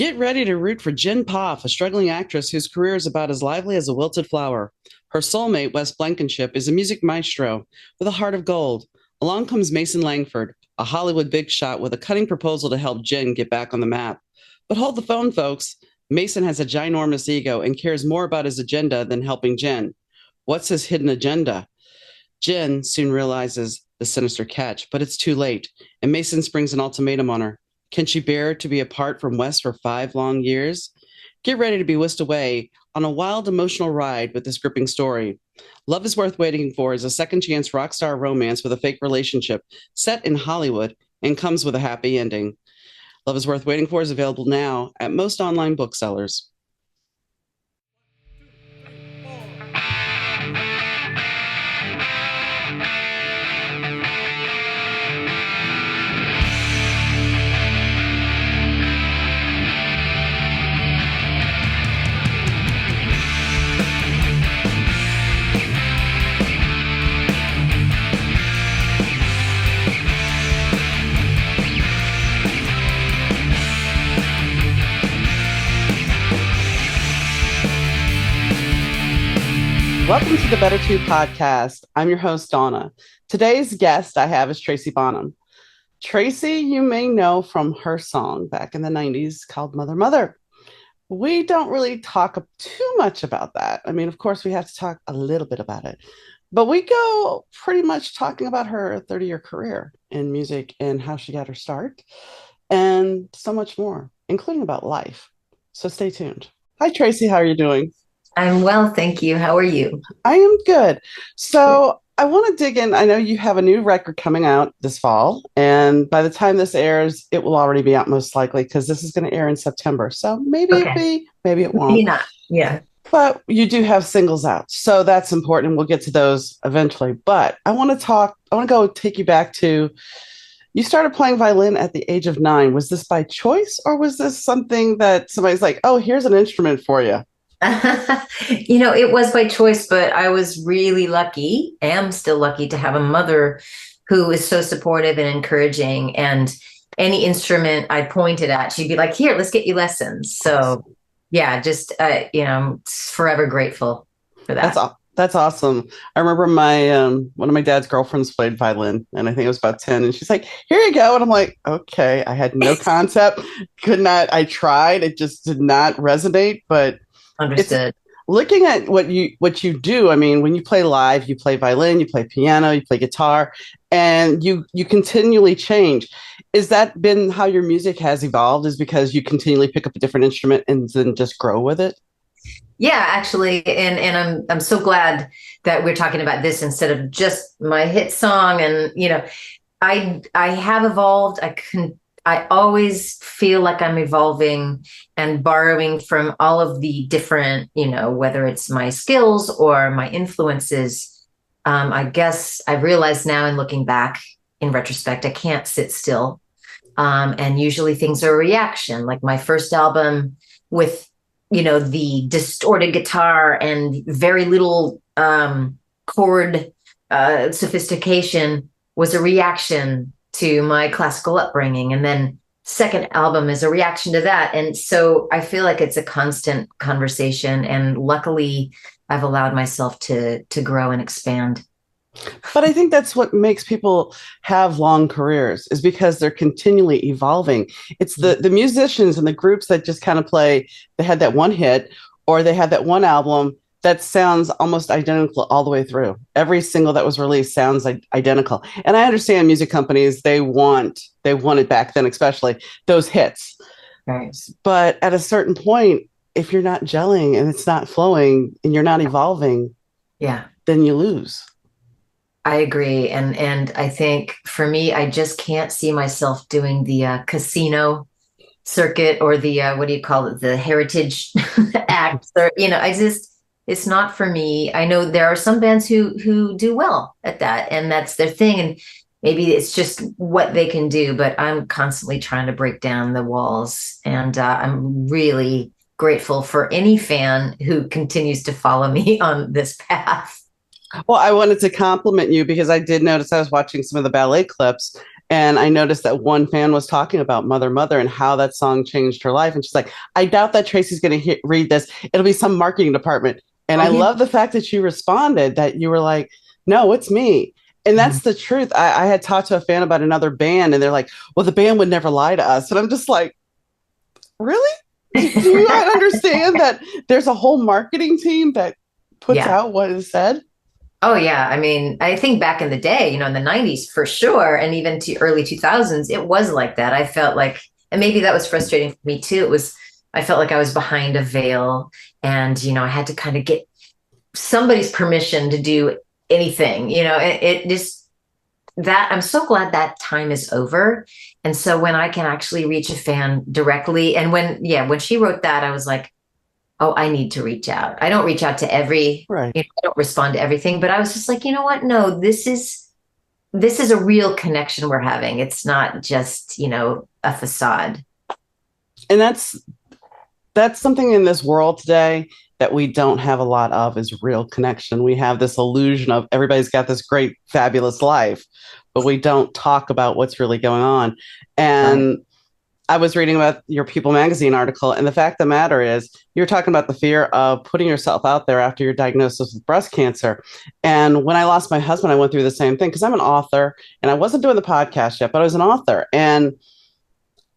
Get ready to root for Jen Poff, a struggling actress whose career is about as lively as a wilted flower. Her soulmate, Wes Blankenship, is a music maestro with a heart of gold. Along comes Mason Langford, a Hollywood big shot with a cutting proposal to help Jen get back on the map. But hold the phone, folks. Mason has a ginormous ego and cares more about his agenda than helping Jen. What's his hidden agenda? Jen soon realizes the sinister catch, but it's too late, and Mason springs an ultimatum on her. Can she bear to be apart from Wes for 5 long years? Get ready to be whisked away on a wild emotional ride with this gripping story. Love is Worth Waiting For is a second chance rock star romance with a fake relationship set in Hollywood and comes with a happy ending. Love is Worth Waiting For is available now at most online booksellers. Welcome to the Better Two podcast. I'm your host, Donna. Today's guest I have is Tracy Bonham. Tracy, you may know from her song back in the 90s called Mother, Mother. We don't really talk too much about that. I mean, of course, we have to talk a little bit about it, but we go pretty much talking about her 30-year career in music and how she got her start and so much more, including about life. So stay tuned. Hi, Tracy. How are you doing? I'm well, thank you. How are you? I am good. So I want to dig in. I know you have a new record coming out this fall, and by the time this airs, it will already be out most likely because this is going to air in September. So maybe it'll Okay. be, maybe it Maybe won't. not. Yeah. But you do have singles out. So that's important. And we'll get to those eventually. But I want to go take you back to you started playing violin at the age of 9. Was this by choice or was this something that somebody's like, oh, here's an instrument for you? It was by choice, but I was really lucky, am still lucky to have a mother who is so supportive and encouraging. And any instrument I pointed at, she'd be like, here, let's get you lessons. So yeah, just, I'm forever grateful for That's that. that's awesome. I remember my one of my dad's girlfriends played violin, and I think it was about 10, and she's like, "Here you go," and I'm like, "Okay." I had no concept, could not. I tried, it just did not resonate. But it's Understood. looking at what you do. I mean, when you play live, you play violin, you play piano, you play guitar, and you continually change. Is that been how your music has evolved? Is because you continually pick up a different instrument and then just grow with it? Yeah, actually, and I'm so glad that we're talking about this instead of just my hit song. And I have evolved. I always feel like I'm evolving and borrowing from all of the different, whether it's my skills or my influences. I guess I realize now in looking back in retrospect, I can't sit still. And usually things are a reaction. Like my first album with the distorted guitar and very little chord sophistication was a reaction to my classical upbringing. And then second album is a reaction to that. And so I feel like it's a constant conversation. And luckily, I've allowed myself to grow and expand. But I think that's what makes people have long careers is because they're continually evolving. It's the musicians and the groups that just kind of play, they had that one hit or they had that one album that sounds almost identical all the way through. Every single that was released sounds like identical. And I understand music companies, they wanted back then, especially those hits. Right. But at a certain point, if you're not gelling and it's not flowing and you're not evolving, Yeah. then you lose. I agree. And I think for me, I just can't see myself doing the casino circuit or the what do you call it? The heritage acts or it's not for me. I know there are some bands who do well at that and that's their thing. And maybe it's just what they can do, but I'm constantly trying to break down the walls. And I'm really grateful for any fan who continues to follow me on this path. Well, I wanted to compliment you because I did notice I was watching some of the ballet clips And I noticed that one fan was talking about Mother, Mother and how that song changed her life. And she's like, I doubt that Tracy's going to read this. It'll be some marketing department. And Oh, I yeah. love the fact that you responded, that you were like, no, it's me. And Mhm. that's the truth. I had talked to a fan about another band, and they're like, well, the band would never lie to us. And I'm just like, really? Do you not understand that there's a whole marketing team that puts Yeah. out what is said? Oh yeah. I mean, I think back in the day, in the 90s for sure, and even to early 2000s, it was like that. I felt like, and maybe that was frustrating for me too. I felt like I was behind a veil, and, I had to kind of get somebody's permission to do anything, it just, that I'm so glad that time is over. And so when I can actually reach a fan directly, and when she wrote that, I was like, oh, I need to reach out. I don't reach out to Right. I don't respond to everything, but I was just like, you know what? No, this is a real connection we're having. It's not just, a facade. And that's something in this world today that we don't have a lot of, is real connection. We have this illusion of everybody's got this great, fabulous life, but we don't talk about what's really going on. Right. And I was reading about your People magazine article, and the fact of the matter is, you're talking about the fear of putting yourself out there after your diagnosis with breast cancer. And when I lost my husband, I went through the same thing, because I'm an author, and I wasn't doing the podcast yet, but I was an author. And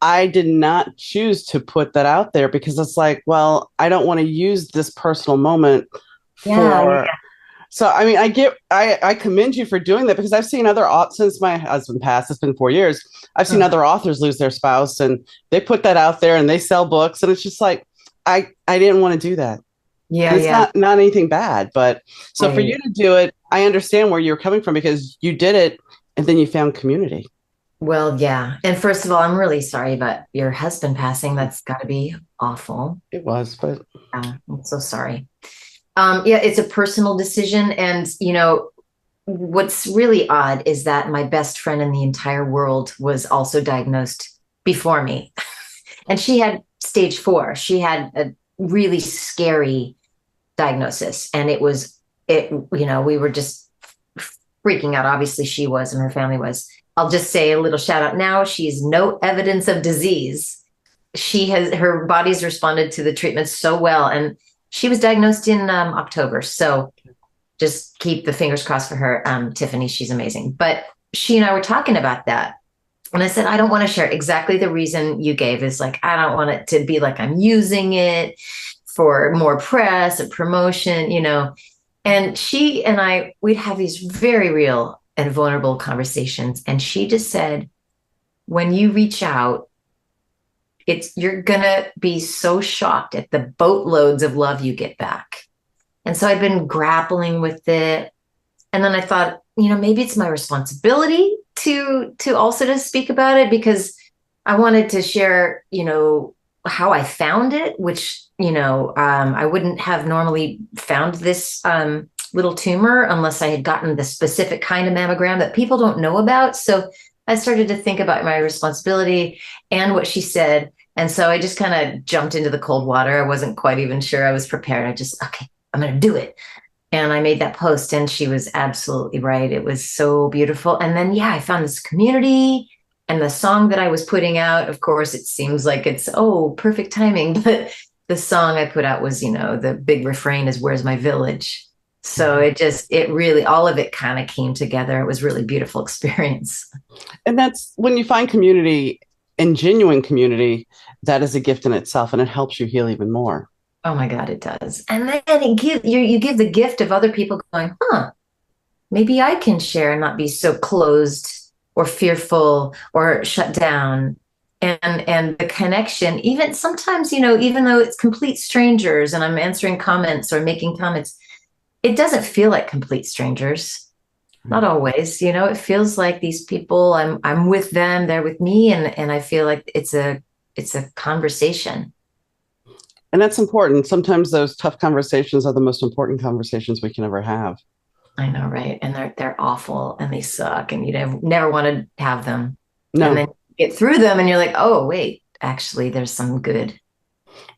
I did not choose to put that out there, because it's like, well, I don't want to use this personal moment Yeah, for. So, I mean, I commend you for doing that, because I've seen other since my husband passed, it's been 4 years. I've seen yeah. other authors lose their spouse, and they put that out there and they sell books. And it's just like, I didn't want to do that. Yeah, And it's yeah. not anything bad. But so for you Right. to do it, I understand where you're coming from, because you did it and then you found community. Well, yeah. And first of all, I'm really sorry about your husband passing. That's got to be awful. It was, but I'm so sorry. Yeah, it's a personal decision. And, what's really odd is that my best friend in the entire world was also diagnosed before me. And she had stage 4. She had a really scary diagnosis. And we were just freaking out. Obviously, she was, and her family was. I'll just say a little shout out now. She's no evidence of disease. Her body's responded to the treatment so well. And she was diagnosed in October. So just keep the fingers crossed for her. Tiffany, she's amazing. But she and I were talking about that. And I said, I don't want to share exactly the reason you gave, is like, I don't want it to be like I'm using it for more press and promotion, And she and I, we'd have these very real and vulnerable conversations. And she just said, when you reach out, you're gonna be so shocked at the boatloads of love you get back. And so I've been grappling with it. And then I thought, maybe it's my responsibility to also to speak about it, because I wanted to share, how I found it, which, I wouldn't have normally found this little tumor unless I had gotten the specific kind of mammogram that people don't know about. So I started to think about my responsibility and what she said. And so I just kind of jumped into the cold water. I wasn't quite even sure I was prepared. Okay, I'm going to do it. And I made that post, and she was absolutely right. It was so beautiful. And then, yeah, I found this community, and the song that I was putting out, of course, it seems like it's, perfect timing. But the song I put out was, the big refrain is, "Where's my village?" So it really, all of it kind of came together. It was really beautiful experience. And that's when you find community, and genuine community, that is a gift in itself, and it helps you heal even more. Oh my God, it does. And then you give the gift of other people going, maybe I can share and not be so closed or fearful or shut down. And the connection, even sometimes, even though it's complete strangers and I'm answering comments or making comments, it doesn't feel like complete strangers. Not always, it feels like these people, I'm with them, they're with me, and I feel like it's a conversation. And that's important. Sometimes those tough conversations are the most important conversations we can ever have. I know, right? And they're awful and they suck, and you never want to have them. And then No, you get through them and you're like, oh, wait, actually, there's some good.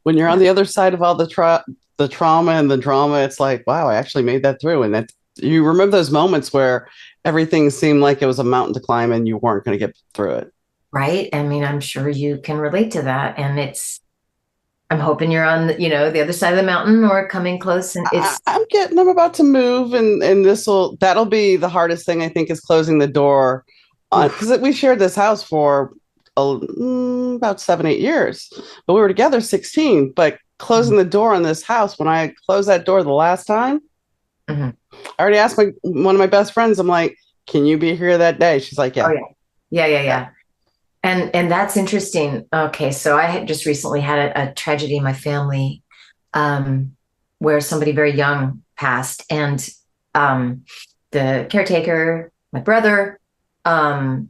when you're Yeah. on the other side of all the trauma and the drama, it's like, wow, I actually made that through. And that you remember those moments where everything seemed like it was a mountain to climb and you weren't going to get through it. Right. I mean, I'm sure you can relate to that. And I'm hoping you're on, the other side of the mountain or coming close. And I'm about to move, and that'll be the hardest thing, I think, is closing the door, because we shared this house for about 7-8 years, but we were together 16. But closing the door on this house, when I closed that door the last time, mm-hmm. I already asked one of my best friends, I'm like, can you be here that day? She's like, yeah. Oh, yeah. And that's interesting. Okay, so I had just recently had a tragedy in my family, where somebody very young passed, and the caretaker, my brother, going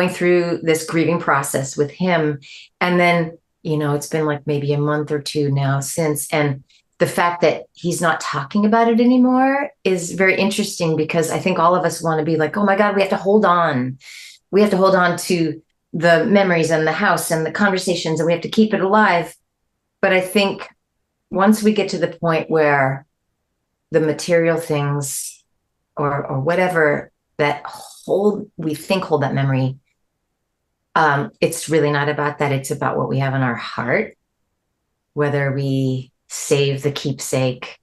through this grieving process with him, and then it's been like maybe a month or two now since, and the fact that he's not talking about it anymore is very interesting, because I think all of us want to be like, oh my God, we have to hold on. We have to hold on to the memories and the house and the conversations, and we have to keep it alive. But I think once we get to the point where the material things or whatever that we think hold that memory, it's really not about that. It's about what we have in our heart, whether we save the keepsake.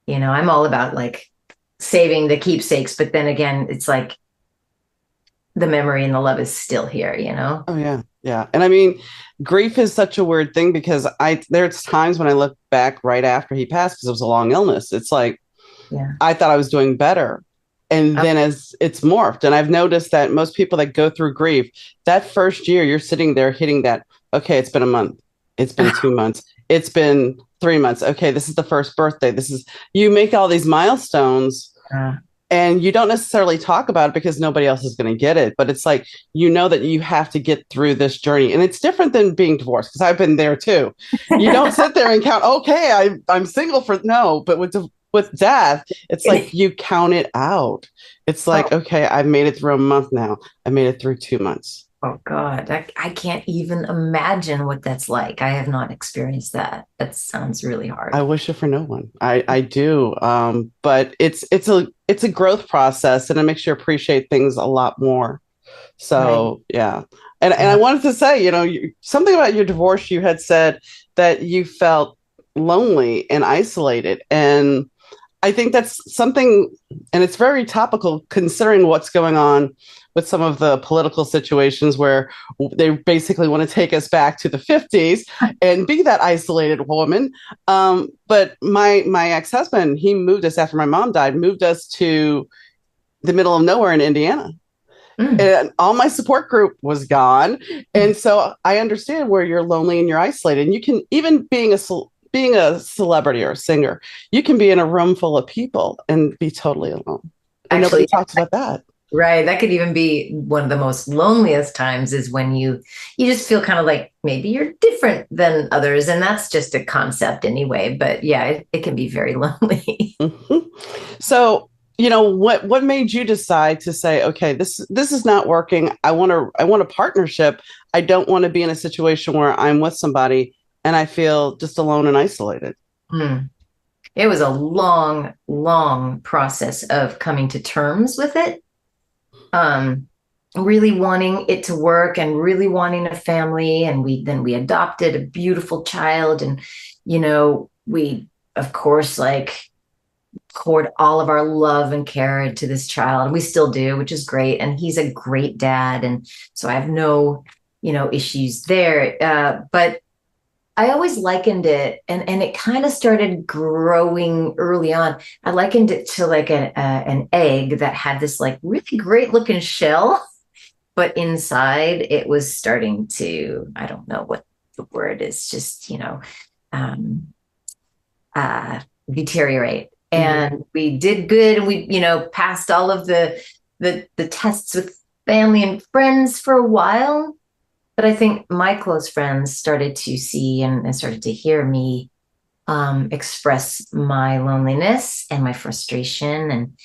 I'm all about like saving the keepsakes, but then again, it's like the memory and the love is still here, Oh yeah. Yeah. And I mean, grief is such a weird thing, because there's times when I look back right after he passed, because it was a long illness. It's like, I thought I was doing better. And then as it's morphed, and I've noticed that most people that go through grief, that first year, you're sitting there hitting that, okay, it's been a month. It's been 2 months. It's been 3 months. Okay, this is the first birthday. You make all these milestones. And you don't necessarily talk about it because nobody else is going to get it. But it's like, that you have to get through this journey. And it's different than being divorced, because I've been there too. You don't sit there and count, okay, I'm single no. But with death, it's like you count it out. It's like, okay, I've made it through a month now. I made it through 2 months. Oh God, I can't even imagine what that's like. I have not experienced that. That sounds really hard. I wish it for no one. I do. But it's a growth process, and it makes you appreciate things a lot more. So yeah. And I wanted to say, something about your divorce, you had said that you felt lonely and isolated. And I think that's something, and it's very topical considering what's going on with some of the political situations where they basically want to take us back to the 50s and be that isolated woman. But my ex-husband, he moved us after my mom died, moved us to the middle of nowhere in Indiana. And all my support group was gone. And so I understand where you're lonely and you're isolated. And you can, even being a celebrity or a singer, you can be in a room full of people and be totally alone. And nobody talks about that. Right. That could even be one of the most loneliest times, is when you just feel kind of like maybe you're different than others. And that's just a concept anyway. But yeah, it can be very lonely. So, what made you decide to say, okay, this is not working. I want a partnership. I don't want to be in a situation where I'm with somebody and I feel just alone and isolated. It was a long, long process of coming to terms with it. Really wanting it to work and really wanting a family. And we adopted a beautiful child. And, we, of course, poured all of our love and care into this child. And we still do, which is great. And he's a great dad. And so I have no, issues there. But I always likened it, and it kind of started growing early on. I likened it to like an egg that had this like really great looking shell, but inside it was starting to, I don't know what the word is, just, deteriorate. And we did good, and we, passed all of the tests with family and friends for a while. But I think my close friends started to see and started to hear me express my loneliness and my frustration. And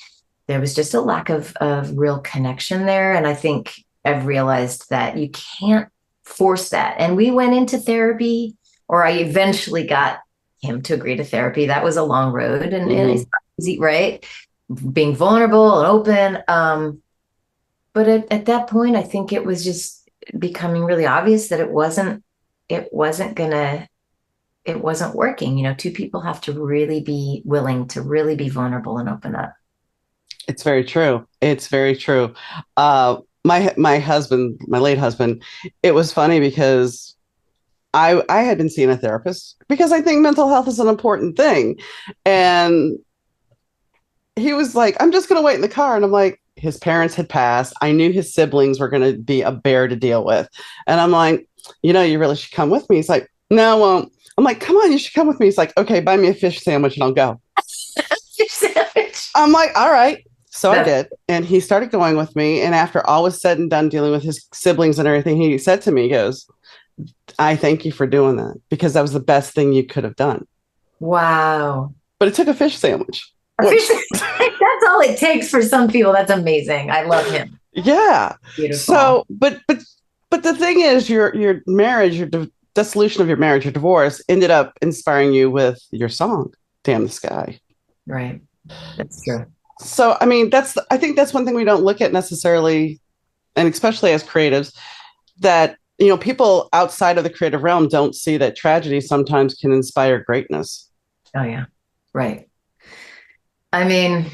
there was just a lack of real connection there. And I think I've realized that you can't force that. And we went into therapy, or I eventually got him to agree to therapy. That was a long road, and it's not easy, right? being vulnerable and open. But at that point, I think it was just becoming really obvious that it wasn't working. You know, two people have to really be willing to really be vulnerable and open up. It's very true. It's very true. My husband, my late husband, it was funny because I had been seeing a therapist because I think mental health is an important thing. And he was like, I'm just going to wait in the car. And I'm like, his parents had passed. I knew his siblings were going to be a bear to deal with. And I'm like, you know, you really should come with me. He's like, no, I won't. I'm like, come on, you should come with me. He's like, okay, buy me a fish sandwich and I'll go. I'm like, all right. So I did. And he started going with me. And after all was said and done dealing with his siblings and everything, he said to me, he goes, I thank you for doing that because that was the best thing you could have done. Wow. But it took a fish sandwich. That's all it takes for some people. That's amazing. I love him. Yeah. Beautiful. So, but the thing is, your marriage, dissolution of your marriage, your divorce, ended up inspiring you with your song, "Damn the Sky." Right. That's true. So, I mean, I think that's one thing we don't look at necessarily, and especially as creatives, that you know, people outside of the creative realm don't see that tragedy sometimes can inspire greatness. Oh yeah. Right. I mean,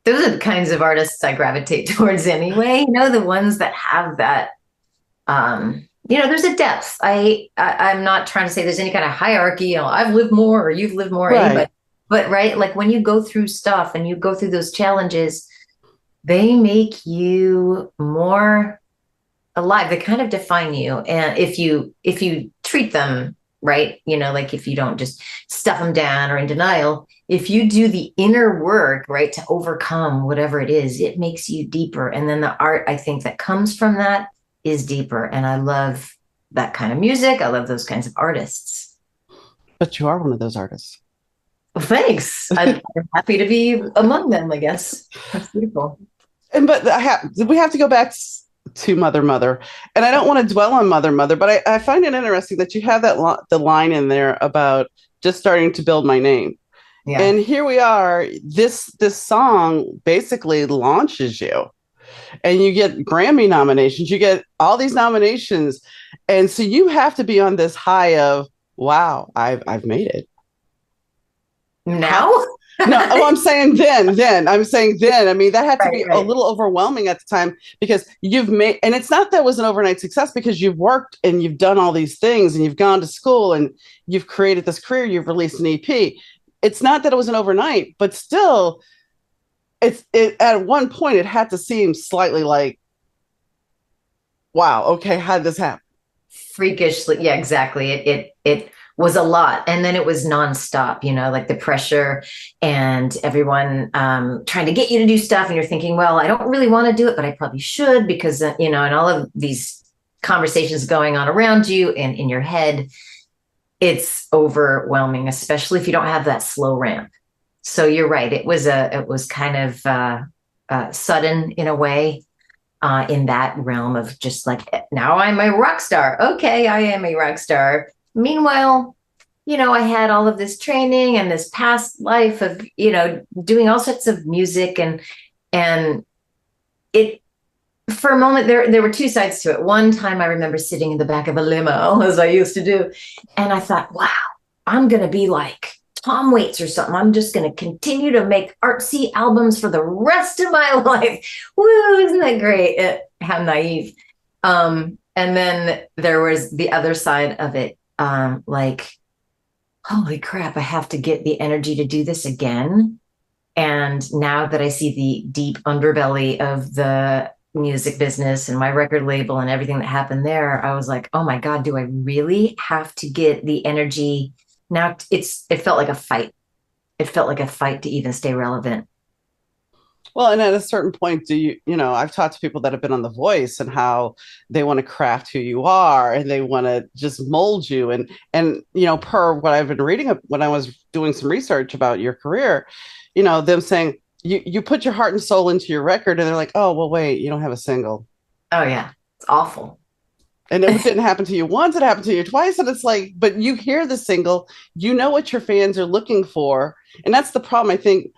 those are the kinds of artists I gravitate towards anyway. You know, the ones that have that, you know, there's a depth. I'm not trying to say there's any kind of hierarchy, you know, I've lived more or you've lived more, Right. but right, like when you go through stuff and you go through those challenges, they make you more alive. They kind of define you. And if you treat them right, you know, like if you don't just stuff them down or in denial, if you do the inner work, right, to overcome whatever it is, it makes you deeper. And then the art, I think, that comes from that is deeper. And I love that kind of music. I love those kinds of artists. But you are one of those artists. Well, thanks. I'm happy to be among them, I guess. That's beautiful. But we have to go back to Mother, and I don't want to dwell on Mother, but I find it interesting that you have the line in there about just starting to build my name. Yeah. And here we are. This song basically launches you, and you get Grammy nominations. You get all these nominations, and so you have to be on this high of wow, I've made it. Now? No, I'm saying then. I'm saying then. I mean, that had to be a little overwhelming at the time because you've made, and it's not that it was an overnight success because you've worked and you've done all these things and you've gone to school and you've created this career, you've released an EP. It's not that it was an overnight, but still, it at one point it had to seem slightly like, wow, okay, how did this happen? Freakishly, yeah, exactly. It was a lot. And then it was nonstop, you know, like the pressure and everyone trying to get you to do stuff. And you're thinking, well, I don't really want to do it, but I probably should because, you know, and all of these conversations going on around you and in your head, it's overwhelming, especially if you don't have that slow ramp. So you're right. It was kind of sudden in a way. In that realm of just like, now I'm a rock star. Okay, I am a rock star. Meanwhile, you know, I had all of this training and this past life of, you know, doing all sorts of music and it, for a moment, there were two sides to it. One time I remember sitting in the back of a limo, as I used to do, and I thought, wow, I'm going to be like Tom Waits or something. I'm just going to continue to make artsy albums for the rest of my life. Woo, isn't that great? How naive. And then there was the other side of it. Like, holy crap, I have to get the energy to do this again. And now that I see the deep underbelly of the music business and my record label and everything that happened there, I was like, oh my God, do I really have to get the energy? Now it felt like a fight. It felt like a fight to even stay relevant. Well, and at a certain point, you know, I've talked to people that have been on The Voice and how they want to craft who you are and they want to just mold you. And, you know, per what I've been reading when I was doing some research about your career, you know, them saying you put your heart and soul into your record and they're like, oh, well, wait, you don't have a single. Oh, yeah. It's awful. And it didn't happen to you once, it happened to you twice. And it's like, but you hear the single, you know what your fans are looking for. And that's the problem, I think.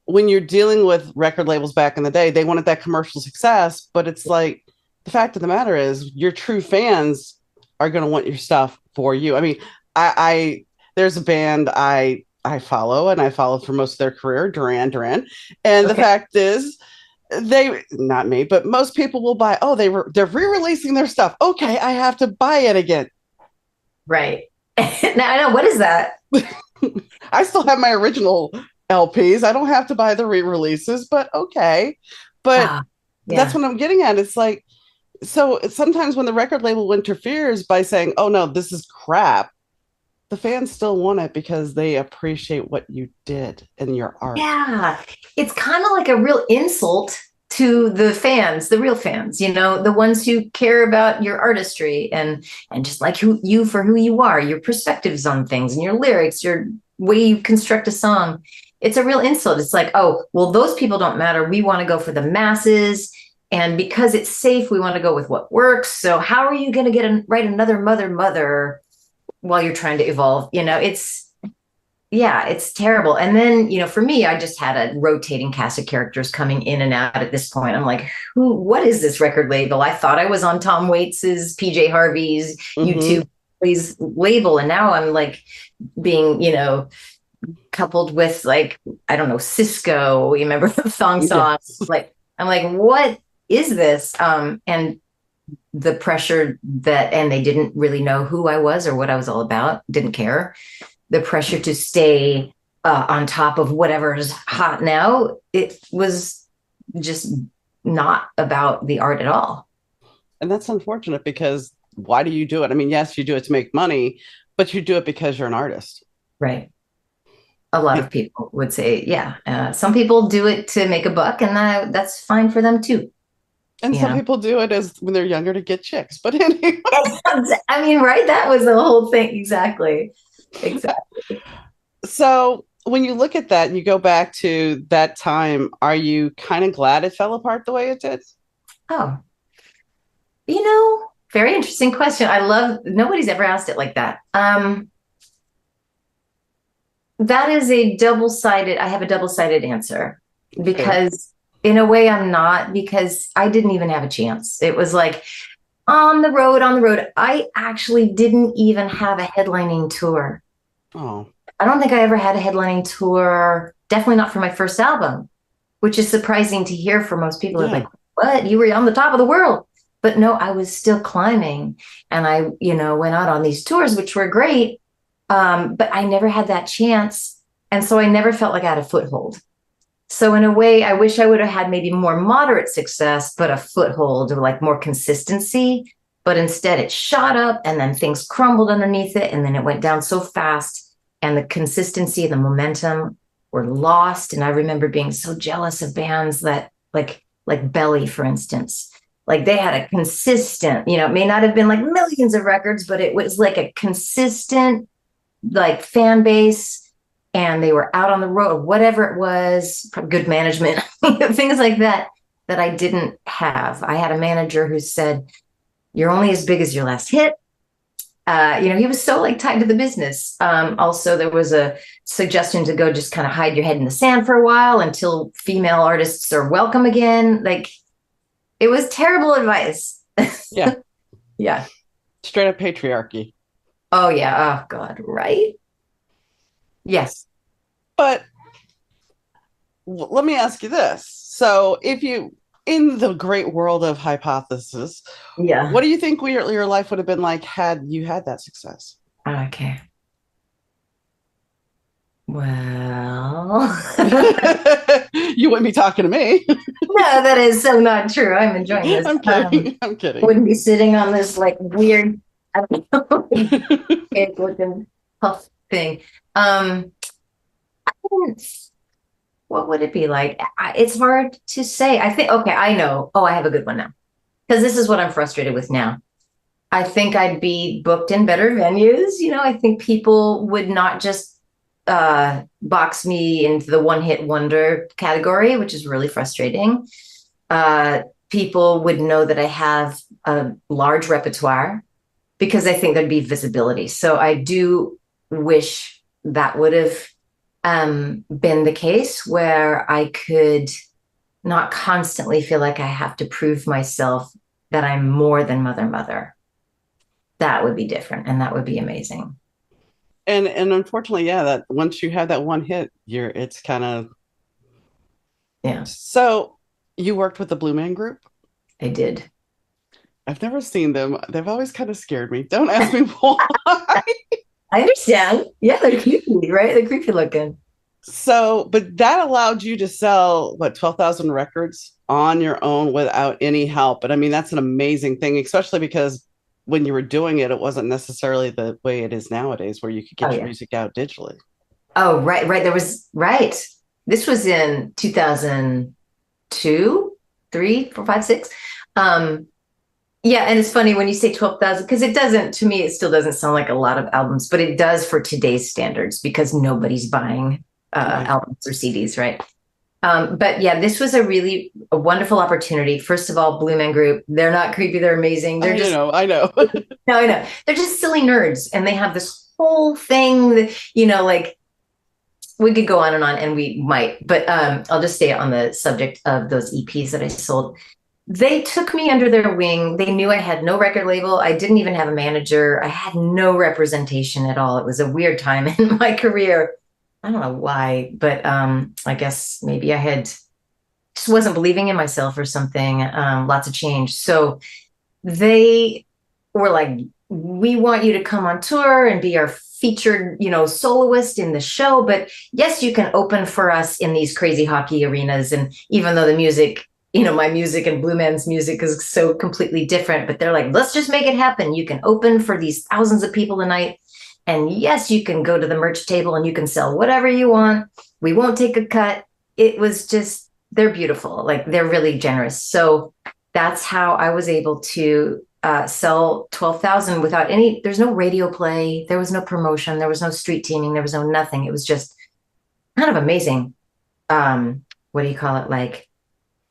when you're dealing with record labels back in the day, they wanted that commercial success, but it's like the fact of the matter is your true fans are going to want your stuff for you. I mean, I there's a band I follow and I followed for most of their career, Duran, and the Okay. fact is they not me, but most people will buy, oh, they're re-releasing their stuff. Okay, I have to buy it again. Right. Now I know, what is that? I still have my original LPs. I don't have to buy the re-releases, but okay. But Ah, that's yeah. what I'm getting at. It's like, so sometimes when the record label interferes by saying, oh no, this is crap, the fans still want it because they appreciate what you did in your art. Yeah. It's kind of like a real insult to the fans, the real fans, the ones who care about your artistry and just like you for who you are, your perspectives on things and your lyrics, your way you construct a song. It's a real insult. It's like, oh, well, those people don't matter. We want to go for the masses. And because it's safe, we want to go with what works. So how are you going to write another mother while you're trying to evolve? It's terrible. And then, for me, I just had a rotating cast of characters coming in and out at this point. I'm like, what is this record label? I thought I was on Tom Waits's, PJ Harvey's, Mm-hmm. YouTube label. And now I'm like being, coupled with like, I don't know, Cisco. You remember the song? Yes. Like, I'm like, what is this? And the pressure and they didn't really know who I was or what I was all about, didn't care. The pressure to stay on top of whatever's hot now, it was just not about the art at all. And that's unfortunate because why do you do it? I mean, yes, you do it to make money, but you do it because you're an artist. Right. A lot of people would say, yeah. Some people do it to make a buck, and that's fine for them too. And You some know, people do it as when they're younger to get chicks. But anyway. I mean, right? That was the whole thing. Exactly. Exactly. So when you look at that and you go back to that time, are you kind of glad it fell apart the way it did? Oh, very interesting question. Nobody's ever asked it like that. That is I have a double-sided answer Okay. because in a way I'm not, because I didn't even have a chance. It was like on the road, on the road. I actually didn't even have a headlining tour. Oh, I don't think I ever had a headlining tour, definitely not for my first album, which is surprising to hear for most people. Are yeah. like, what? You were on the top of the world. But no, I was still climbing. And I, went out on these tours, which were great. But I never had that chance. And so I never felt like I had a foothold. So in a way, I wish I would have had maybe more moderate success, but a foothold or like more consistency. But instead it shot up and then things crumbled underneath it. And then it went down so fast and the consistency and the momentum were lost. And I remember being so jealous of bands that like Belly, for instance, like they had a consistent, it may not have been like millions of records, but it was like a consistent like fan base, and they were out on the road, whatever it was, good management, things like that I didn't have. I had a manager who said, you're only as big as your last hit. He was so like tied to the business. Also, there was a suggestion to go just kind of hide your head in the sand for a while until female artists are welcome again. Like, it was terrible advice. Yeah. Yeah. Straight up patriarchy. Oh, yeah. Oh, God. Right. Yes. But let me ask you this. So if you, in the great world of hypothesis, Yeah. what do you think your life would have been like had you had that success? Okay. Well, You wouldn't be talking to me. no, that is so not true. I'm enjoying this. I'm kidding. I'm kidding. Wouldn't be sitting on this like weird, I don't know, cake looking puff thing. I wouldn't- what would it be like? It's hard to say. I think, okay, I know. Oh, I have a good one now. Because this is what I'm frustrated with now. I think I'd be booked in better venues. I think people would not just box me into the one hit wonder category, which is really frustrating. People would know that I have a large repertoire because I think there'd be visibility. So I do wish that would have been the case where I could not constantly feel like I have to prove myself that I'm more than mother. That would be different, and that would be amazing. And unfortunately, yeah, that once you have that one hit, it's kind of. Yeah, So you worked with the Blue Man Group? I did. I've never seen them. They've always kind of scared me. Don't ask me why. I understand. Yeah, they're creepy, right? They're creepy looking. So, but that allowed you to sell what 12,000 records on your own without any help. But I mean, that's an amazing thing, especially because when you were doing it, it wasn't necessarily the way it is nowadays, where you could Oh get your yeah. music out digitally. Oh, right. There was right. This was in 2002, 3, 4, 5, 6. Yeah, and it's funny when you say 12,000 because it doesn't, to me, it still doesn't sound like a lot of albums, but it does for today's standards because nobody's buying Right. albums or CDs, right? But yeah, this was a wonderful opportunity. First of all, Blue Man Group, they're not creepy, they're amazing. They're just I know. no, I know. They're just silly nerds and they have this whole thing that, like we could go on and we might, but I'll just stay on the subject of those EPs that I sold. They took me under their wing. They knew I had no record label. I didn't even have a manager. I had no representation at all. It was a weird time in my career. I don't know why, but I guess maybe I had just wasn't believing in myself or something. Lots of change. So they were like, we want you to come on tour and be our featured, soloist in the show. But yes, you can open for us in these crazy hockey arenas. And even though the music, my music and Blue Man's music is so completely different, but they're like, let's just make it happen. You can open for these thousands of people a night. And yes, you can go to the merch table and you can sell whatever you want. We won't take a cut. It was just, they're beautiful. Like they're really generous. So that's how I was able to sell 12,000 without there's no radio play. There was no promotion. There was no street teaming. There was no nothing. It was just kind of amazing. What do you call it? Like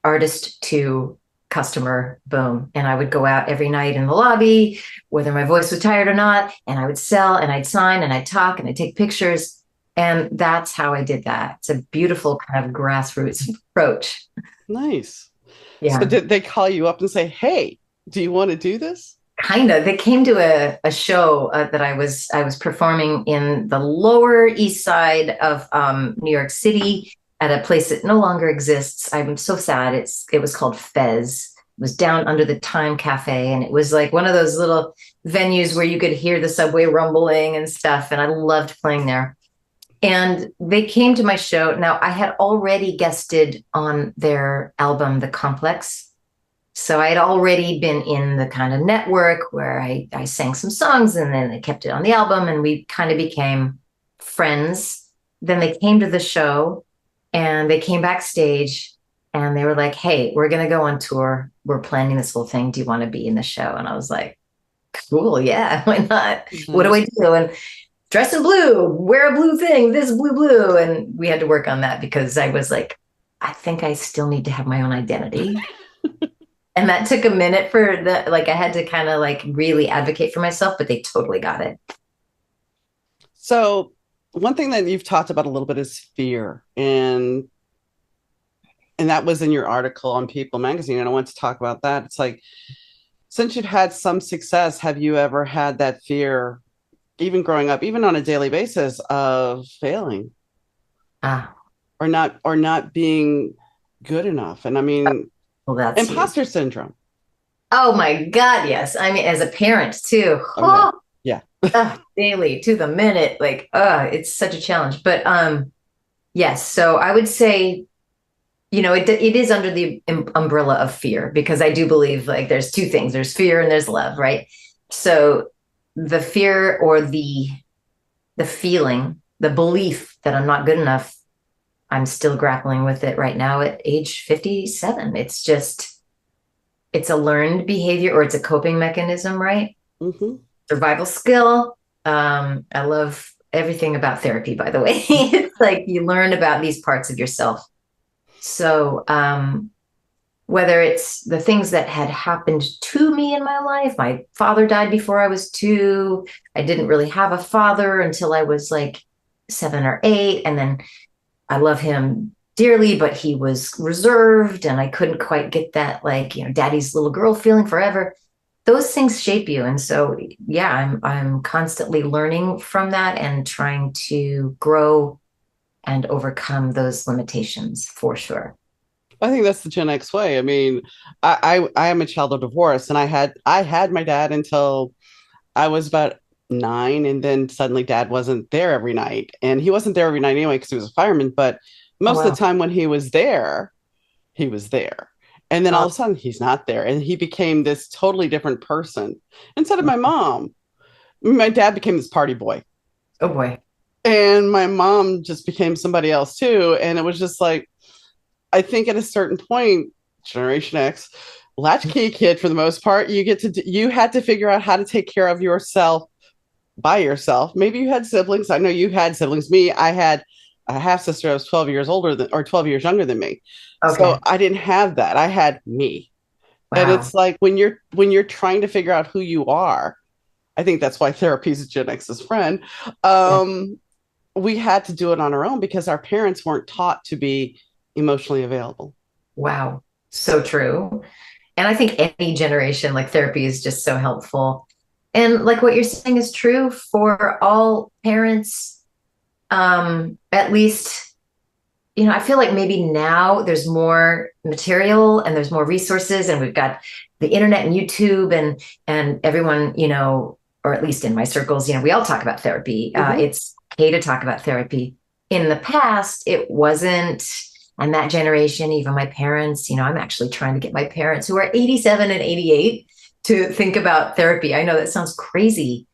artist to customer, boom. And I would go out every night in the lobby, whether my voice was tired or not. And I would sell and I'd sign and I'd talk and I'd take pictures. And that's how I did that. It's a beautiful kind of grassroots approach. Nice. So Yeah. did they call you up and say, "Hey, do you want to do this?" Kind of. They came to a show that I was performing in the Lower East Side of New York City at a place that no longer exists. I'm so sad. It was called Fez. It was down under the Time Cafe, and it was like one of those little venues where you could hear the subway rumbling and stuff. And I loved playing there. And they came to my show. Now I had already guested on their album, The Complex. So I had already been in the kind of network where I sang some songs and then they kept it on the album and we kind of became friends. Then they came to the show and they came backstage and they were like, hey, we're going to go on tour. We're planning this whole thing. Do you want to be in the show? And I was like, cool. Yeah, why not? Mm-hmm. What do I do? And dress in blue, wear a blue thing, this blue. And we had to work on that because I was like, I think I still need to have my own identity. And that took a minute I had to kind of like really advocate for myself, but they totally got it. So one thing that you've talked about a little bit is fear. And that was in your article on People magazine. And I want to talk about that. It's like, since you've had some success, have you ever had that fear, even growing up, even on a daily basis, of failing or not being good enough? And I mean, well, that's imposter syndrome. Oh my God, yes. I mean, as a parent too. Okay. Yeah. Daily to the minute, like, it's such a challenge. But yes, so I would say, it is under the umbrella of fear because I do believe like there's two things. There's fear and there's love, right? So the fear or the feeling, the belief that I'm not good enough, I'm still grappling with it right now at age 57. It's a learned behavior or it's a coping mechanism, right? Mm-hmm. Survival skill. I love everything about therapy, by the way. It's like you learn about these parts of yourself. So whether it's the things that had happened to me in my life, my father died before I was 2. I didn't really have a father until I was like 7 or 8. And then I love him dearly, but he was reserved and I couldn't quite get that, like, daddy's little girl feeling forever. Those things shape you. And so, yeah, I'm constantly learning from that and trying to grow and overcome those limitations for sure. I think that's the Gen X way. I mean, I am a child of divorce, and I had my dad until I was about 9, and then suddenly dad wasn't there every night, and he wasn't there every night anyway because he was a fireman. But Oh, most of the wow. time when he was there, he was there, and then all Oh, of a sudden he's not there, and he became this totally different person. Instead of my mom, my dad became this party boy, oh boy. and my mom just became somebody else too, and it was just like I think at a certain point, Generation X, latchkey kid for the most part, you had to figure out how to take care of yourself by yourself. Maybe you had siblings. I know you had siblings. Me, I had a half sister that was 12 years older than or 12 years younger than me. So Okay. I didn't have that. I had me. And Wow. it's like when you're trying to figure out who you are, I think that's why therapy is Gen X's friend. Yeah. Um, we had to do it on our own because our parents weren't taught to be emotionally available. Wow. So true. And I think any generation, like therapy is just so helpful. And like what you're saying is true for all parents. At least, I feel like maybe now there's more material and there's more resources, and we've got the internet and YouTube and everyone, or at least in my circles, we all talk about therapy. Mm-hmm. It's okay to talk about therapy. In the past, it wasn't. And that generation, even my parents, I'm actually trying to get my parents who are 87 and 88 to think about therapy. I know that sounds crazy,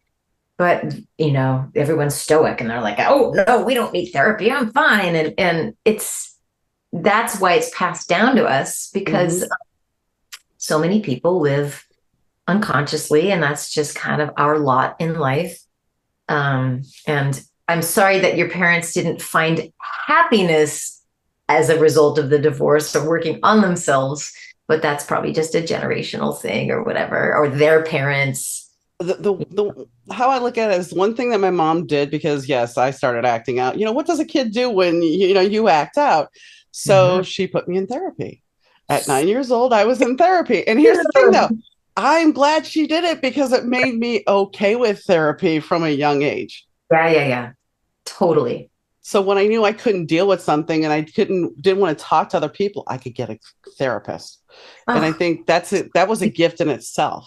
but everyone's stoic and they're like, oh no, we don't need therapy, I'm fine. And that's why it's passed down to us, Mm-hmm. because so many people live unconsciously, and that's just kind of our lot in life. And I'm sorry that your parents didn't find happiness as a result of the divorce or working on themselves, but that's probably just a generational thing or whatever, or their parents. The how I look at it is one thing that my mom did because yes, I started acting out. What does a kid do when you act out? So Mhm. she put me in therapy. At 9 years old, I was in therapy. And here's the thing though, I'm glad she did it because it made me okay with therapy from a young age. Yeah, yeah, yeah. Totally. So when I knew I couldn't deal with something and I didn't want to talk to other people, I could get a therapist. And I Oh, think that's it. That was a gift in itself.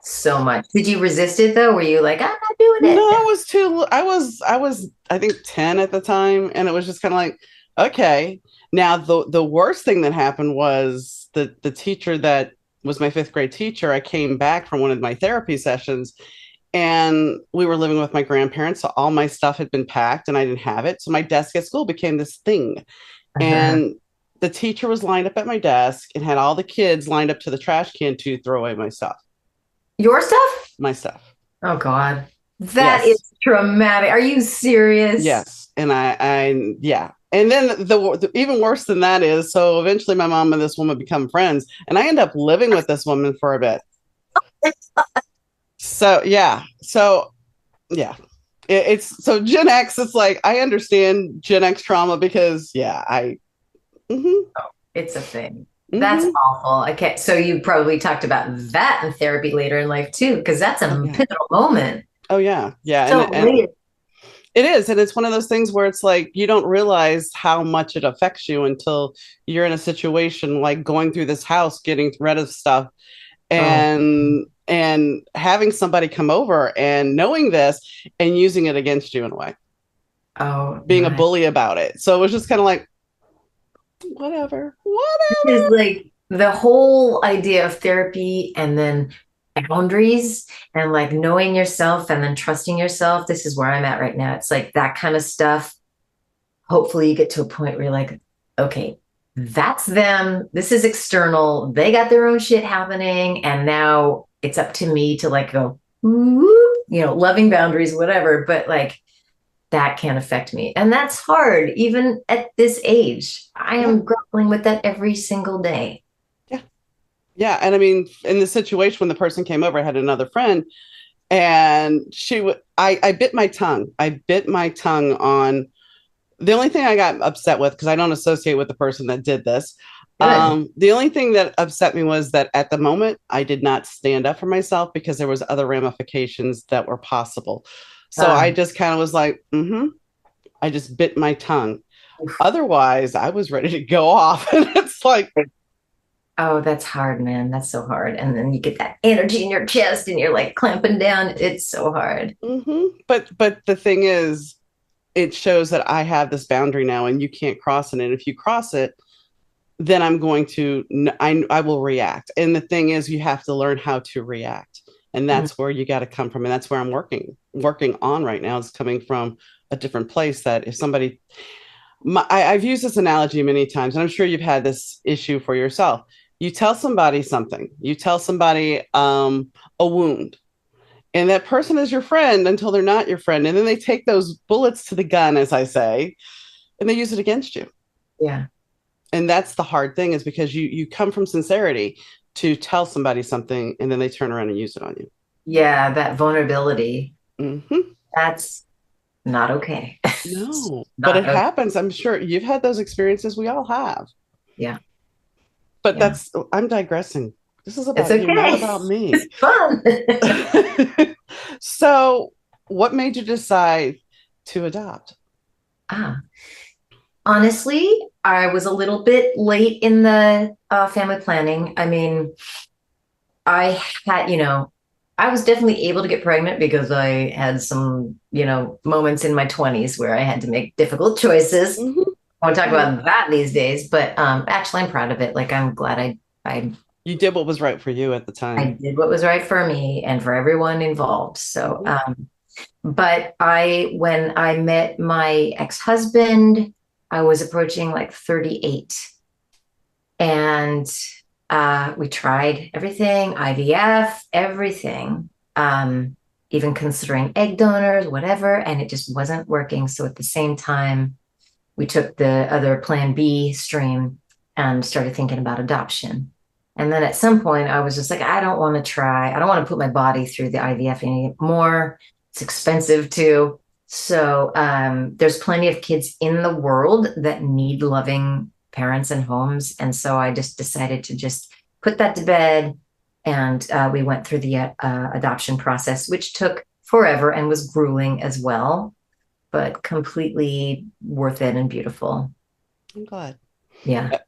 so much. Did you resist it though? Were you like, I'm not doing No, it? I was I think 10 at the time, and it was just kind of like, okay. Now the worst thing that happened was the teacher that was my fifth grade teacher. I came back from one of my therapy sessions, and we were living with my grandparents, so all my stuff had been packed and I didn't have it. So my desk at school became this thing. Uh-huh. And the teacher was lined up at my desk and had all the kids lined up to the trash can to throw away Your stuff? my stuff. Oh God. That is Yes. traumatic. Are you serious? Yes, and yeah, and then the even worse than that is, so eventually my mom and this woman become friends, and I end up living with this woman for a bit. So yeah, it's so Gen X. It's like I understand Gen X trauma because yeah, mm-hmm, It's a thing. That's mm-hmm, awful. I can't. So you probably talked about that in therapy later in life too, because that's oh a yeah, pivotal moment. oh yeah, yeah, So and later. it is, and it's one of those things where it's like you don't realize how much it affects you until you're in a situation like going through this house, getting rid of stuff, Oh, and having somebody come over and knowing this and using it against you in a way, oh being a my. bully about it. So it was just kind of like, whatever, Is whatever. like the whole idea of therapy and then boundaries and like knowing yourself and then trusting yourself. This is where I'm at right now. It's like that kind of stuff. Hopefully, you get to a point where you're like, okay, that's them. This is external. They got their own shit happening. And now it's up to me to like go, loving boundaries, whatever. But like, that can affect me. And that's hard, even at this age. I Yeah, am grappling with that every single day. yeah, yeah. And I mean, in the situation when the person came over, I had another friend. And she would, I bit my tongue. I bit my tongue on the only thing I got upset with, because I don't associate with the person that did this. Good. The only thing that upset me was that at the moment I did not stand up for myself because there was other ramifications that were possible. So I Um, just kind of was like, I just bit my tongue. Otherwise, I was ready to go off. And it's like, oh, that's hard, man. That's so hard. And then you get that energy in your chest and you're like clamping down. It's so hard. but the thing is, it shows that I have this boundary now and you can't cross it. And if you cross it, then I'm going to, I will react. And the thing is, you have to learn how to react. And Mm. that's where you got to come from. And that's where I'm working on right now, is coming from a different place. That if somebody, I've used this analogy many times, and I'm sure you've had this issue for yourself. You tell somebody something, you tell somebody a wound, and that person is your friend until they're not your friend. And then they take those bullets to the gun, as I say, and they use it against you. Yeah. And that's the hard thing, is because you come from sincerity to tell somebody something, and then they turn around and use it on you. Yeah. That vulnerability, Mm-hmm. that's not okay. No, but Not it okay. happens. I'm sure you've had those experiences. We all have. Yeah. But Yeah. I'm digressing. This is It's about you, not okay. about It's me. fun. So, what made you decide to adopt? Ah, honestly, I was a little bit late in the family planning. I mean, I had, I was definitely able to get pregnant because I had some, moments in my 20s where I had to make difficult choices. Mm-hmm. I won't talk Yeah. about that these days, but actually, I'm proud of it. Like, I'm glad I You did what was right for you at the I time. did what was right for me and for everyone involved. So, Mm-hmm. but when I met my ex-husband, I was approaching like 38, and we tried everything, IVF, everything, even considering egg donors, whatever, and it just wasn't working. So at the same time, we took the other plan B stream and started thinking about adoption. And then at some point, I was just like, I don't want to try. I don't want to put my body through the IVF anymore. It's expensive too. So there's plenty of kids in the world that need loving parents and homes. And so I just decided to just put that to bed. And we went through the adoption process, which took forever and was grueling as well, but completely worth it and beautiful. I'm glad. Yeah.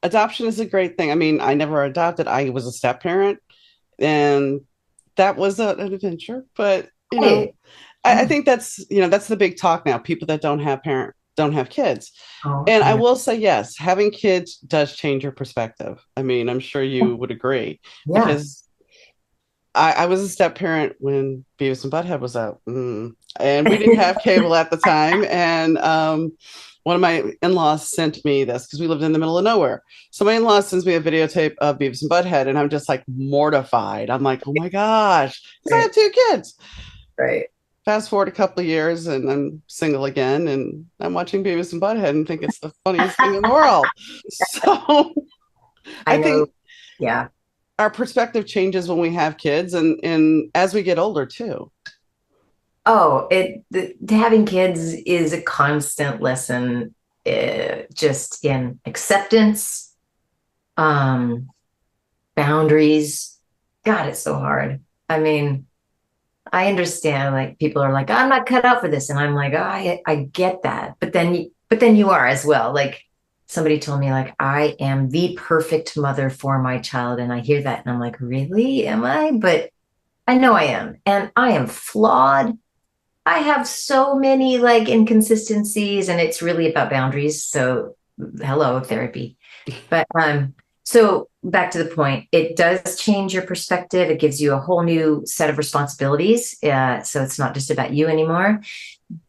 Adoption is a great thing. I mean, I never adopted. I was a step parent, and that was an adventure. But Hey. I Yeah. think that's the big talk now. People that don't have kids. Oh, And I I know. will say, yes, having kids does change your perspective. I mean, I'm sure you would agree, Yeah. because I was a step parent when Beavis and Butthead was out. And we didn't have cable at the time. And one of my in-laws sent me this, because we lived in the middle of nowhere. So my in-law sends me a videotape of Beavis and Butthead, and I'm just like mortified. I'm like, oh my gosh, because I Right. have two kids. Right. Fast forward a couple of years, and I'm single again, and I'm watching Beavis and Butthead and think it's the funniest thing in the world. So I I know. think Yeah. our perspective changes when we have kids, and as we get older too. Oh, having kids is a constant lesson, just in acceptance, um, boundaries. God, it's so hard. I mean, I understand, like people are like, I'm not cut out for this. And I'm like, oh, I get that. But then you are as well. Like somebody told me, like, I am the perfect mother for my child. And I hear that and I'm like, really? Am I? But I know I am. And I am flawed. I have so many like inconsistencies, and it's really about boundaries. So hello, therapy. But so back to the point, it does change your perspective. It gives you a whole new set of responsibilities. So it's not just about you anymore.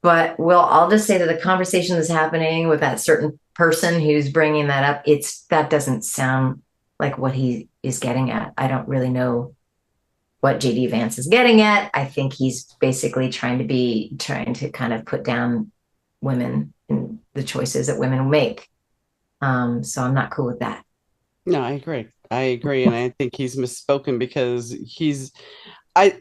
But well, I'll just say that the conversation that's happening with that certain person who's bringing that up, that doesn't sound like what he is getting at. I don't really know what JD Vance is getting at. I think he's basically trying to kind of put down women and the choices that women make. So I'm not cool with that. No, I agree. I agree, and I think he's misspoken, because I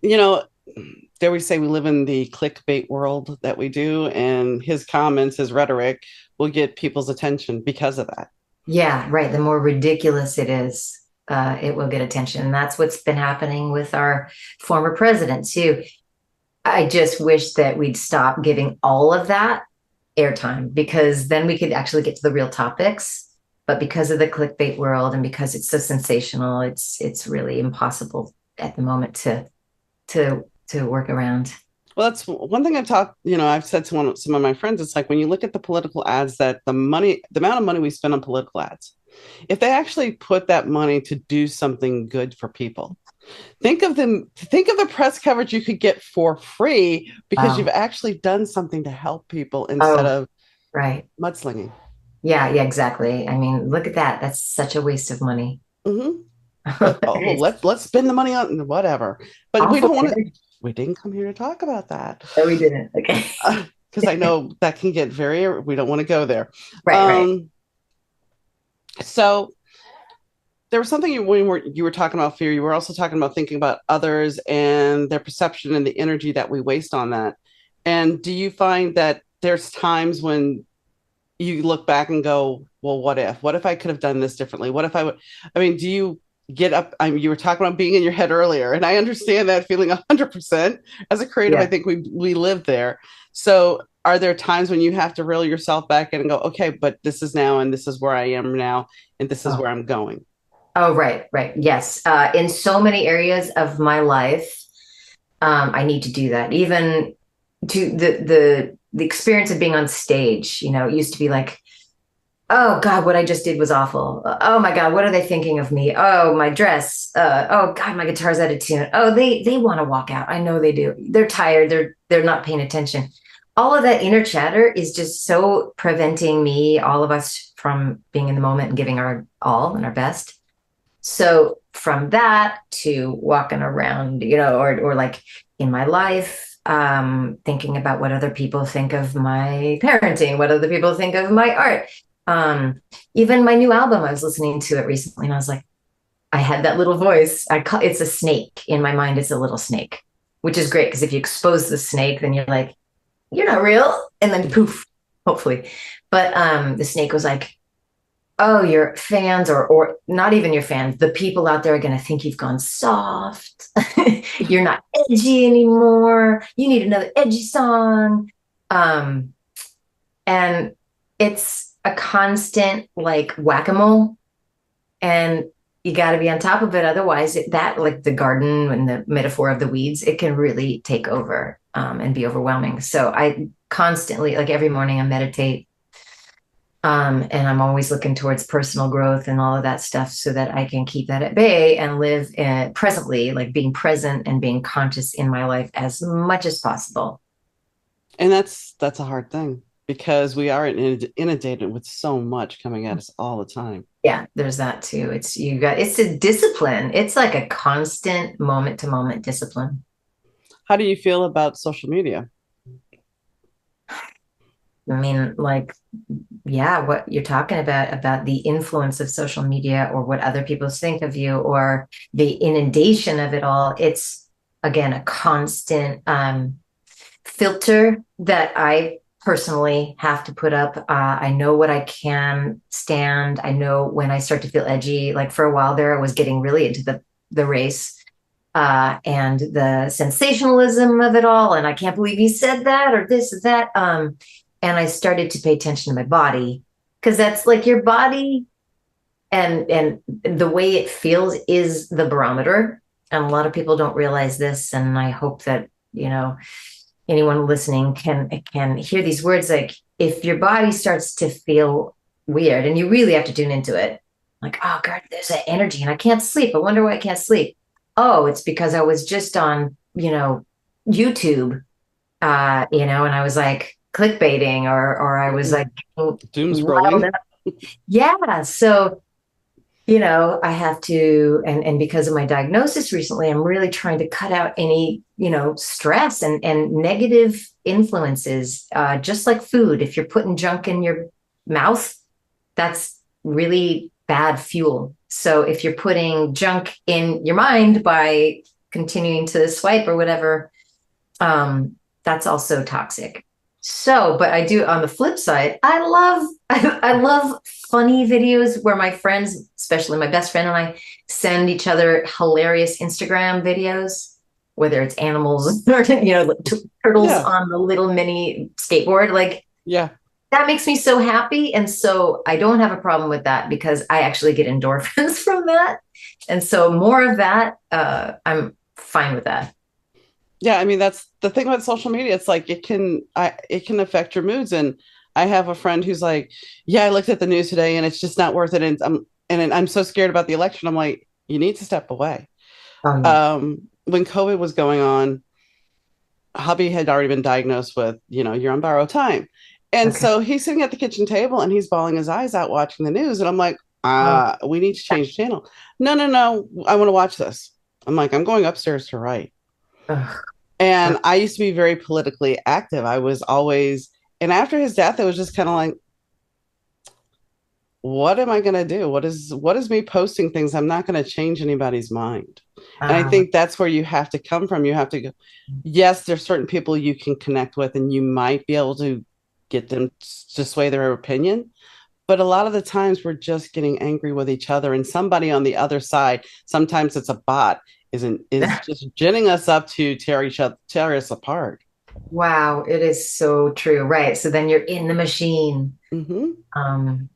dare we say we live in the clickbait world that we do, and his comments, his rhetoric will get people's attention because of that. Yeah, right. The more ridiculous it is, it will get attention. And that's what's been happening with our former president, too. I just wish that we'd stop giving all of that airtime because then we could actually get to the real topics. But because of the clickbait world and because it's so sensational, it's really impossible at the moment to work around. Well, that's one thing I've said to some of my friends, it's like when you look at the political ads, that the amount of money we spend on political ads, if they actually put that money to do something good for people, think of the press coverage you could get for free because you've Wow. actually done something to help people instead Oh, of right. mudslinging. Yeah, yeah, exactly. I mean, look at that. That's such a waste of money. Hmm. But oh, It's let's spend the money on whatever. But we awful. don't want to. We didn't come here to talk about that No, we didn't. Okay. because I know that can get very. We don't want to go there. Right, right. Um, so there was something when you were talking about fear. You were also talking about thinking about others and their perception and the energy that we waste on that. And do you find that there's times when you look back and go, well, what if? What if I could have done this differently? What if I would? I mean, do you get up? I mean, you were talking about being in your head earlier, and I understand that feeling 100%. As a creative, I Yeah. think we live there. So, are there times when you have to reel yourself back in and go, okay, but this is now, and this is where I am now, and this is Oh, where I'm going? oh, right, right. Yes. In so many areas of my life, I need to do that. Even to the experience of being on stage, it used to be like, oh God, what I just did was awful. Oh my God, what are they thinking of me? Oh, my dress. Oh God, my guitar's out of tune. Oh, they want to walk out. I know they do. They're tired. They're not paying attention. All of that inner chatter is just so preventing me, all of us, from being in the moment and giving our all and our best. So from that to walking around, or like in my life, thinking about what other people think of my parenting, what other people think of my art. Even my new album, I was listening to it recently and I was like, I had that little voice. It's a snake in my mind. It's a little snake, which is great because if you expose the snake, then you're like, you're not real. And then poof, hopefully. But the snake was like, oh, your fans or not even your fans, the people out there are going to think you've gone soft. You're not edgy anymore. You need another edgy song. Um, and it's a constant like whack-a-mole and you got to be on top of it. Otherwise that like the garden and the metaphor of the weeds, it can really take over and be overwhelming. So I constantly, like every morning I meditate. And I'm always looking towards personal growth and all of that stuff so that I can keep that at bay and live presently, like being present and being conscious in my life as much as possible. And that's a hard thing because we are inundated with so much coming at us all the time. Yeah, there's that too. It's a discipline. It's like a constant moment to moment discipline. How do you feel about social media? I mean, like, yeah, what you're talking about the influence of social media or what other people think of you or the inundation of it all. It's again a constant filter that I personally have to put up. I know what I can stand. I know when I start to feel edgy. Like for a while there, I was getting really into the race and the sensationalism of it all. And I can't believe he said that or this or that. And I started to pay attention to my body because that's like your body and the way it feels is the barometer. And a lot of people don't realize this. And I hope that, anyone listening can hear these words. Like if your body starts to feel weird and you really have to tune into it, like, oh God, there's that energy and I can't sleep. I wonder why I can't sleep. Oh, it's because I was just on, YouTube, and I was like clickbaiting or I was like Doom riled scrolling. up. Yeah. So I have to, and because of my diagnosis recently, I'm really trying to cut out any, stress and negative influences, just like food. If you're putting junk in your mouth, that's really bad fuel. So if you're putting junk in your mind by continuing to swipe or whatever, That's also toxic. So, but I do on the flip side, I love funny videos where my friends, especially my best friend and I, send each other hilarious Instagram videos, whether it's animals or like turtles Yeah. on the little mini skateboard. Like Yeah. that makes me so happy. And so I don't have a problem with that because I actually get endorphins from that. And so more of that, I'm fine with that. Yeah, I mean that's the thing about social media. It's like it can affect your moods. And I have a friend who's like, "Yeah, I looked at the news today, and it's just not worth it." And I'm so scared about the election. I'm like, "You need to step away." Oh yeah. When COVID was going on, hubby had already been diagnosed with, you're on borrowed time, and Okay. so he's sitting at the kitchen table and he's bawling his eyes out watching the news, and I'm like, Oh, we need to change channel." No, no, no, I want to watch this. I'm like, I'm going upstairs to write. ugh. And I used to be very politically active. I was always, and after his death, it was just kind of like, what am I going to do? What is me posting things? I'm not going to change anybody's mind. And I Uh, think that's where you have to come from. You have to go, yes, there's certain people you can connect with and you might be able to get them to sway their opinion. But a lot of the times we're just getting angry with each other, and somebody on the other side, sometimes it's a bot, is just ginning us up to tear us apart. wow, it is so true. Right. So then you're in the machine. Hmm. Um,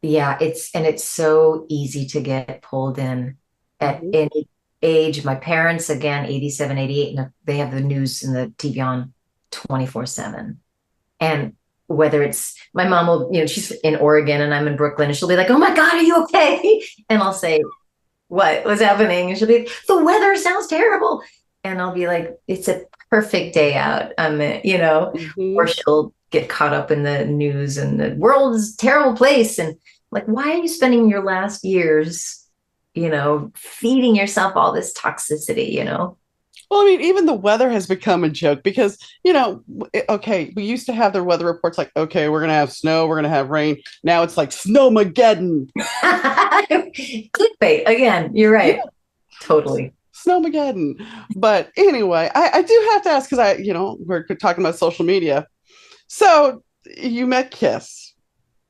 yeah, it's so easy to get pulled in at Hmm. any age. My parents, again, 87, 88, and they have the news and the TV on 24/7. And whether it's my mom will, she's in Oregon and I'm in Brooklyn, and she'll be like, "Oh my God, are you okay?" And I'll say, "What was happening?" And she'll be, "The weather sounds terrible." And I'll be like, "It's a perfect day out." Or Hmm. she'll get caught up in the news and the world is a terrible place. And like, why are you spending your last years, feeding yourself all this toxicity? Well, I mean, even the weather has become a joke because, okay, we used to have the weather reports like, okay, we're going to have snow, we're going to have rain. Now it's like Snowmageddon. Clickbait again. You're right. Totally. Snowmageddon. But anyway, I do have to ask because we're talking about social media. So you met Kiss,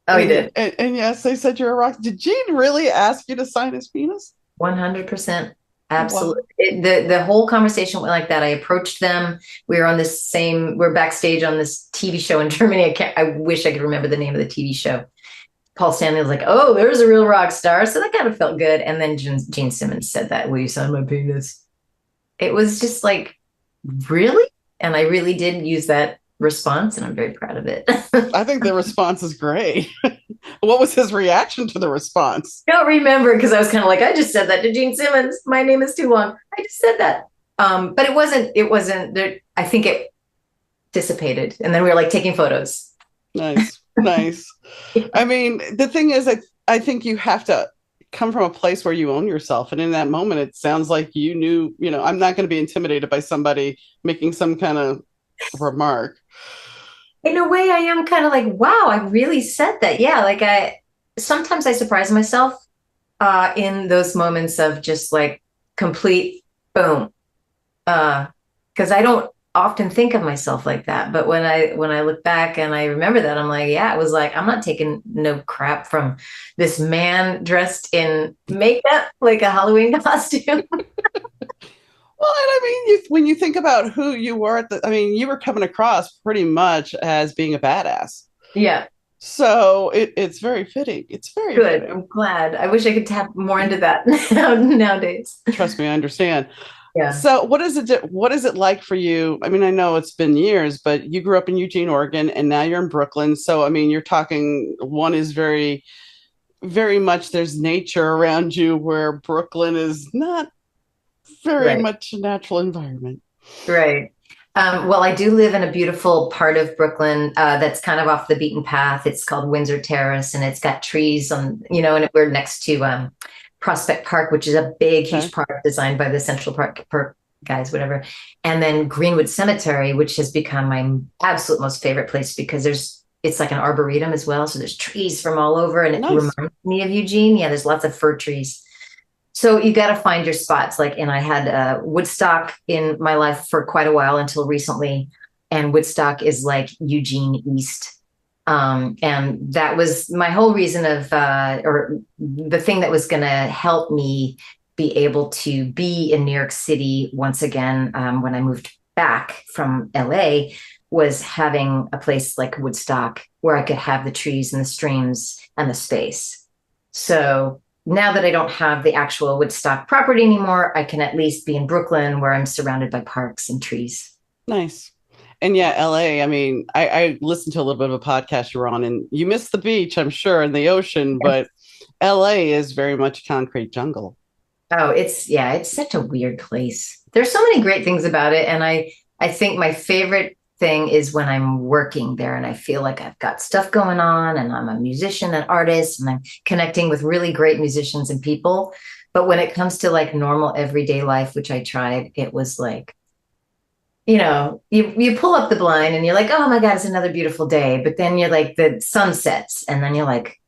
Oh, he did. and yes, they said you're a rock. Did Gene really ask you to sign his penis? 100%. Absolutely. Wow. The whole conversation went like that. I approached them. We're backstage on this TV show in Germany. I wish I could remember the name of the TV show. Paul Stanley was like, "Oh, there's a real rock star." So that kind of felt good. And then Gene Simmons said that, "Will you sign my penis?" It was just like, really? And I really did use that response, and I'm very proud of it. I think the response is great. What was his reaction to the response? Don't remember because I was kind of like, I just said that to Gene Simmons. My name is too long. I just said that. But it wasn't there. I think it dissipated. And then we were like taking photos. Nice, nice. I mean, the thing is, I think you have to come from a place where you own yourself. And in that moment, it sounds like you knew, I'm not going to be intimidated by somebody making some kind of remark. In a way, I am kind of like, wow, I really said that. Yeah. Like sometimes I surprise myself in those moments of just like complete boom. Because I don't often think of myself like that. But when I look back and I remember that, I'm like, yeah, it was like I'm not taking no crap from this man dressed in makeup like a Halloween costume. Well, and I mean, when you think about who you were I mean, you were coming across pretty much as being a badass. Yeah, So it's very fitting. It's very good. fitting. I'm glad. I wish I could tap more into that nowadays. Trust me, I understand. Yeah. So what is it like for you? I mean, I know it's been years, but you grew up in Eugene, Oregon, and now you're in Brooklyn. So I mean, you're talking one is very, very much there's nature around you where Brooklyn is not very Right. much a natural environment. Right. Well, I do live in a beautiful part of Brooklyn that's kind of off the beaten path. It's called Windsor Terrace, and it's got trees and we're next to Prospect Park, which is a big, Okay. huge park designed by the Central Park guys, whatever. And then Greenwood Cemetery, which has become my absolute most favorite place because it's like an arboretum as well. So there's trees from all over, and it Nice. reminds me of Eugene. Yeah, there's lots of fir trees. So you got to find your spots. Like, and I had Woodstock in my life for quite a while until recently. And Woodstock is like Eugene East. And that was my whole reason or the thing that was going to help me be able to be in New York City once again when I moved back from LA, was having a place like Woodstock where I could have the trees and the streams and the space. So now that I don't have the actual Woodstock property anymore, I can at least be in Brooklyn where I'm surrounded by parks and trees. Nice. And yeah, LA, I mean, I listened to a little bit of a podcast you were on, and you missed the beach, I'm sure, and the ocean, but LA is very much a concrete jungle. Oh, it's such a weird place. There's so many great things about it. And I think my favorite thing is when I'm working there and I feel like I've got stuff going on and I'm a musician and artist and I'm connecting with really great musicians and people. But when it comes to like normal everyday life, which I tried, it was like, you pull up the blind and you're like, oh my God, it's another beautiful day. But then you're like, the sun sets and then you're like,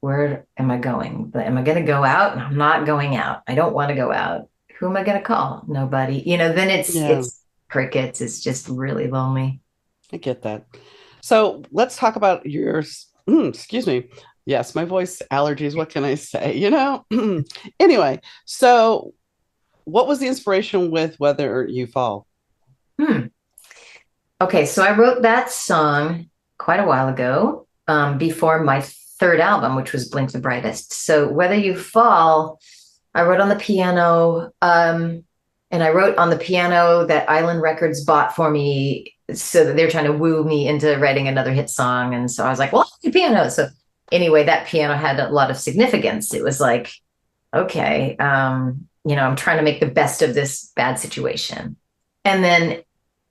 where am I going? Am I going to go out? I'm not going out. I don't want to go out. Who am I going to call? Nobody. Then it's crickets. It's just really lonely. I get that. So let's talk about yours. Excuse me. Yes, my voice allergies. What can I say? Anyway, so what was the inspiration with Whether You Fall? Okay, so I wrote that song quite a while ago, before my third album, which was Blink the Brightest. So Whether You Fall, I wrote on the piano, and I wrote on the piano that Island Records bought for me, so that they're trying to woo me into writing another hit song. And so I was like, well, the piano. So anyway, that piano had a lot of significance. It was like, okay, I'm trying to make the best of this bad situation. And then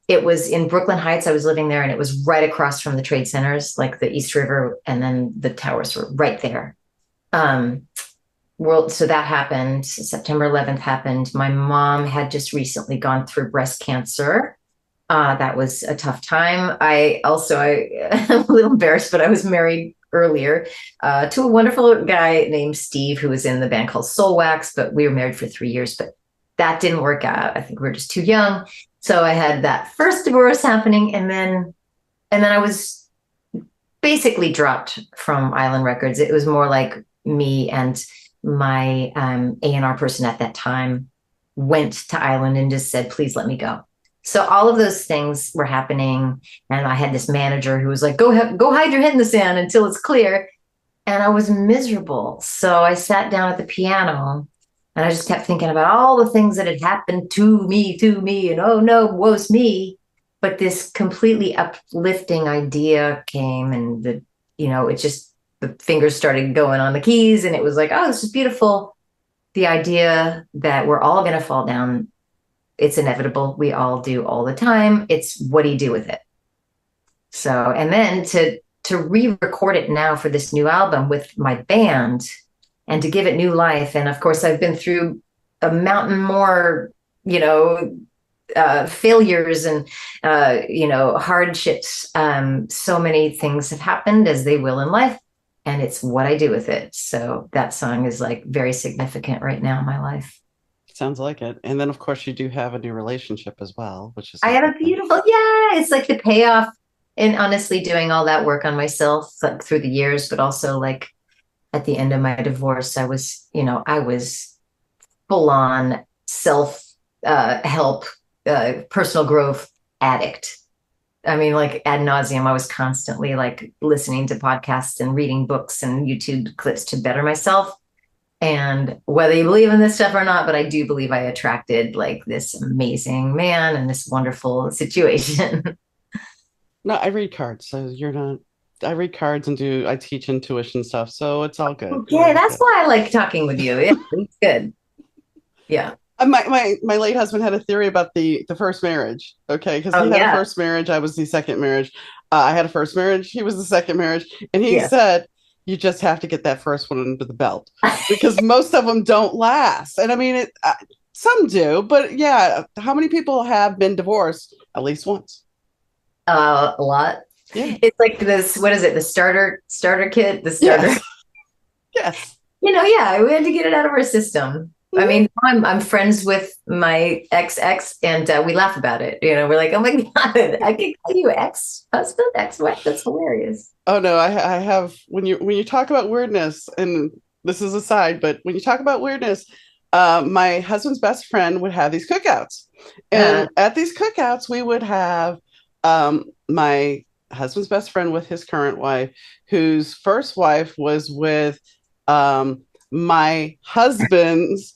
it was in Brooklyn Heights. I was living there and it was right across from the trade centers, like the East River, and then the towers were right there. So that happened. September 11th happened. My mom had just recently gone through breast cancer. That was a tough time. I'm a little embarrassed, but I was married earlier to a wonderful guy named Steve, who was in the band called Soul Wax, but we were married for 3 years, but that didn't work out. I think we were just too young. So I had that first divorce happening, and then I was basically dropped from Island Records. It was more like me and my A&R person at that time went to Island and just said, please let me go. So all of those things were happening, and I had this manager who was like, go hide your head in the sand until it's clear. And I was miserable. So I sat down at the piano and I just kept thinking about all the things that had happened to me, and oh no, woe's me. But this completely uplifting idea came, and the fingers started going on the keys, and it was like, oh, this is beautiful. The idea that we're all going to fall down, it's inevitable. We all do all the time. It's what do you do with it? So, and then to re-record it now for this new album with my band, and to give it new life. And of course, I've been through a mountain more, failures and, hardships. So many things have happened, as they will in life, and it's what I do with it. So that song is like very significant right now in my life. Sounds like it. And then, of course, you do have a new relationship as well, which is... I have a beautiful, it's like the payoff. And honestly, doing all that work on myself, like, through the years, but also like, at the end of my divorce, I was full on self-help, personal growth addict. I mean, like ad nauseum, I was constantly like listening to podcasts and reading books and YouTube clips to better myself. And whether you believe in this stuff or not, but I do believe I attracted like this amazing man and this wonderful situation. No, I read cards, so you're not... I read cards and I teach intuition stuff, so it's all good. Okay, that's why I like talking with you. Yeah, it's good. Yeah. My late husband had a theory about the first marriage. Okay, because he had a first marriage, I was the second marriage. I had a first marriage, he was the second marriage, and he said, you just have to get that first one under the belt because most of them don't last. And I mean, some do, but yeah, how many people have been divorced at least once? A lot. Yeah. It's like this, what is it? The starter kit, the starter. Yes. We had to get it out of our system. I mean, I'm friends with my ex, and we laugh about it. You know, we're like, oh my God, I can call you ex-husband, ex-wife. That's hilarious. Oh no, I have when you talk about weirdness, and this is aside, but when you talk about weirdness, my husband's best friend would have these cookouts, Uh, and at these cookouts we would have my husband's best friend with his current wife, whose first wife was with my husband's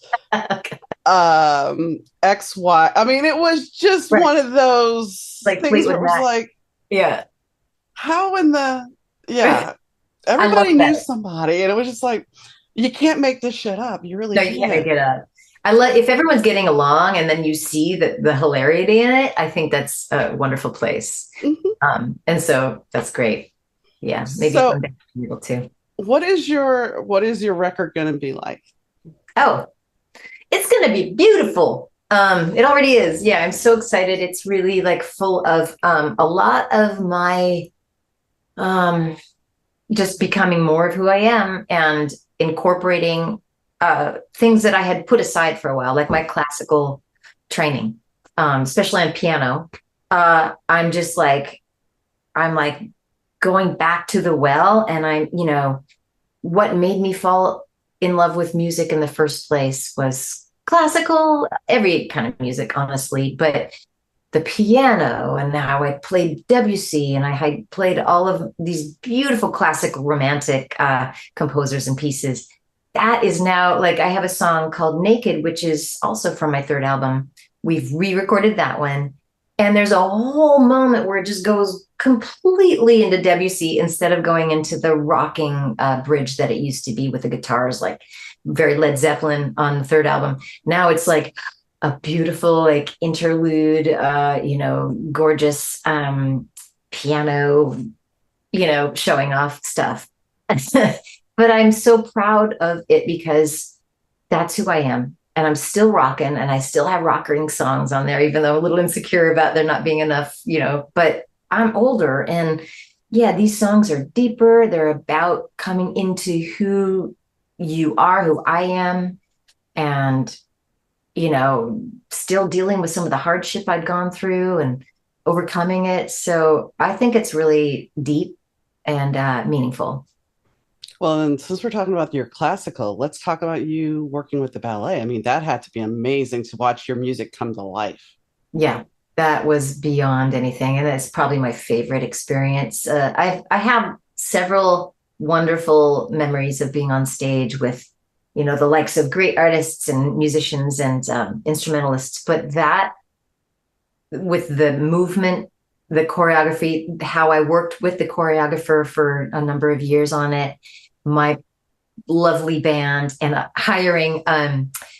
ex-wife. I mean, it was just right. one of those Like things where Fleetwood it was Mac. like, Yeah. how in the yeah, I love everybody knew that. somebody, and it was just like, you can't make this shit up. You really No, you can't make can't. it up. I let if everyone's getting along and then you see the hilarity in it, I think that's a wonderful place. Mhm. And so that's great. Yeah, maybe So, someday I'll be able to. what is your record going to be like? Oh, it's gonna be beautiful. It already is. Yeah, I'm so excited. It's really like full of a lot of my um just becoming more of who I am and incorporating things that I had put aside for a while, like my classical training, especially on piano. I'm just like, I'm like going back to the well, and what made me fall in love with music in the first place was classical, every kind of music, honestly, but the piano and how I played Debussy and I had played all of these beautiful classical romantic composers and pieces. That is now like I have a song called Naked, which is also from my third album. We've re-recorded that one. And there's a whole moment where it just goes completely into Debussy instead of going into the rocking bridge that it used to be with the guitars, like very Led Zeppelin on the third album. Now it's like a beautiful like interlude, gorgeous piano, showing off stuff. But I'm so proud of it because that's who I am. And I'm still rocking and I still have rockering songs on there, even though I'm a little insecure about there not being enough, but I'm older and yeah, these songs are deeper. They're about coming into who you are, who I am, and still dealing with some of the hardship I'd gone through and overcoming it. So I think it's really deep and meaningful. Well, and since we're talking about your classical, let's talk about you working with the ballet. I mean, that had to be amazing to watch your music come to life. Yeah, that was beyond anything. And that's probably my favorite experience. I have several wonderful memories of being on stage with, the likes of great artists and musicians and instrumentalists. But that with the movement, the choreography, how I worked with the choreographer for a number of years on it, my lovely band, and hiring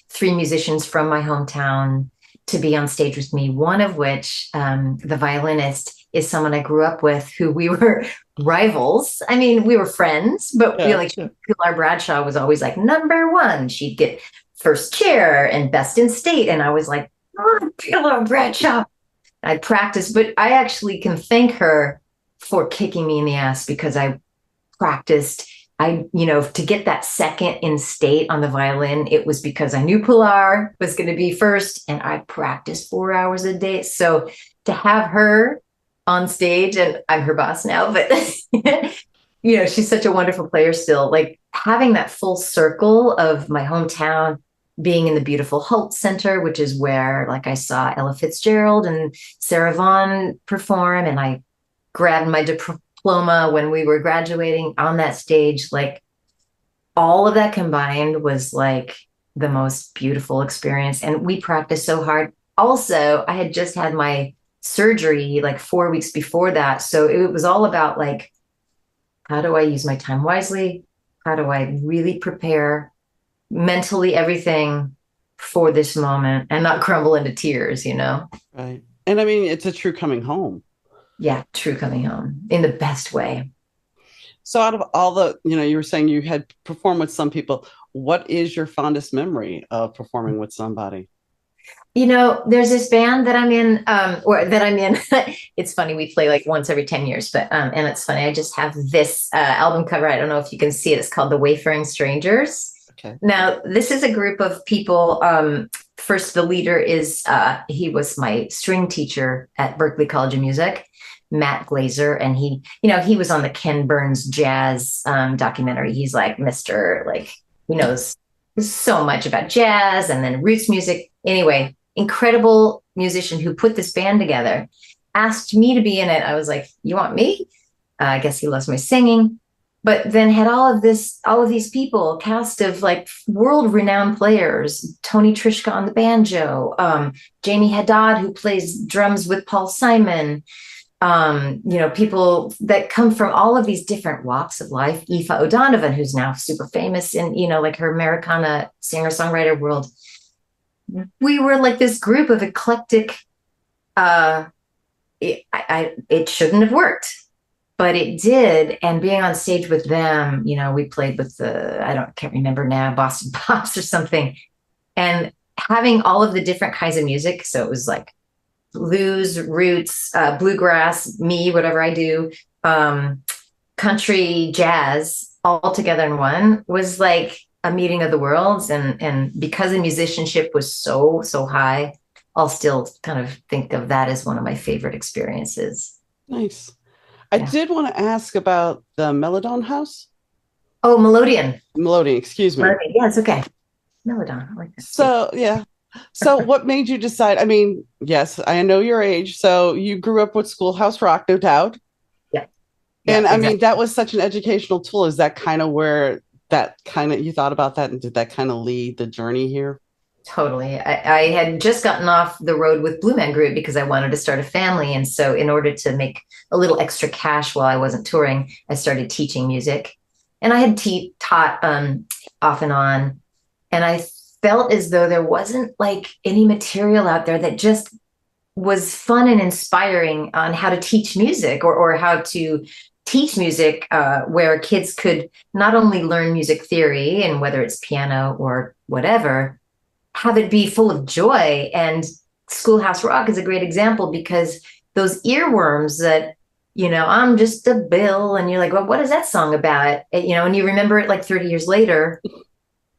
three musicians from my hometown to be on stage with me, one of which, the violinist, is someone I grew up with who we were rivals. I mean, we were friends, but Yeah, like yeah. Pilar Bradshaw was always like number one. She'd get first chair and best in state. And I was like, oh, Pilar Bradshaw. I practiced, but I actually can thank her for kicking me in the ass because I practiced. To get that second in state on the violin, it was because I knew Pilar was going to be first and I practiced 4 hours a day. So to have her on stage, and I'm her boss now, but she's such a wonderful player still. Like having that full circle of my hometown, being in the beautiful Holt Center, which is where like I saw Ella Fitzgerald and Sarah Vaughan perform, and I grabbed my diploma when we were graduating on that stage. Like all of that combined was like the most beautiful experience. And we practiced so hard. Also, I had just had my surgery like 4 weeks before that. So it was all about like, how do I use my time wisely? How do I really prepare mentally everything for this moment and not crumble into tears? Right. And I mean, it's a true coming home. Yeah, true coming home in the best way. So out of all the, you were saying you had performed with some people, what is your fondest memory of performing with somebody? There's this band that I'm in, or that I'm in. It's funny, we play like once every 10 years, but, and it's funny, I just have this album cover. I don't know if you can see it. It's called The Wayfaring Strangers. Okay. Now, this is a group of people. First, the leader is he was my string teacher at Berklee College of Music, Matt Glazer, and he was on the Ken Burns jazz documentary. He's like Mr. Like he knows so much about jazz and then roots music. Anyway, incredible musician who put this band together. Asked me to be in it. I was like, "You want me?" I guess he loves my singing. But then had all of these people, cast of like world-renowned players, Tony Trischka on the banjo, Jamie Haddad, who plays drums with Paul Simon, people that come from all of these different walks of life. Aoife O'Donovan, who's now super famous in, like her Americana singer-songwriter world. We were like this group of eclectic, it shouldn't have worked. But it did, and being on stage with them, we played with can't remember now, Boston Pops or something, and having all of the different kinds of music. So it was like blues, roots, bluegrass, me, whatever I do, country, jazz, all together in one was like a meeting of the worlds. And because the musicianship was so high, I'll still kind of think of that as one of my favorite experiences. Nice. I did want to ask about the Melodon House. Oh, Melodian. Melodian, excuse me. Melodian. Yeah, it's okay. Melodon. I like that. So, yeah. So what made you decide? I mean, yes, I know your age. So you grew up with Schoolhouse Rock, no doubt. Yeah. And I mean, that was such an educational tool. Is that kind of where you thought about that, and did that kind of lead the journey here? Totally. I had just gotten off the road with Blue Man Group because I wanted to start a family. And so in order to make a little extra cash while I wasn't touring, I started teaching music. And I had taught off and on. And I felt as though there wasn't like any material out there that just was fun and inspiring on how to teach music or how to teach music where kids could not only learn music theory and whether it's piano or whatever, have it be full of joy. And Schoolhouse Rock is a great example because those earworms that, I'm just a bill, and you're like, well, what is that song about? And you remember it like 30 years later.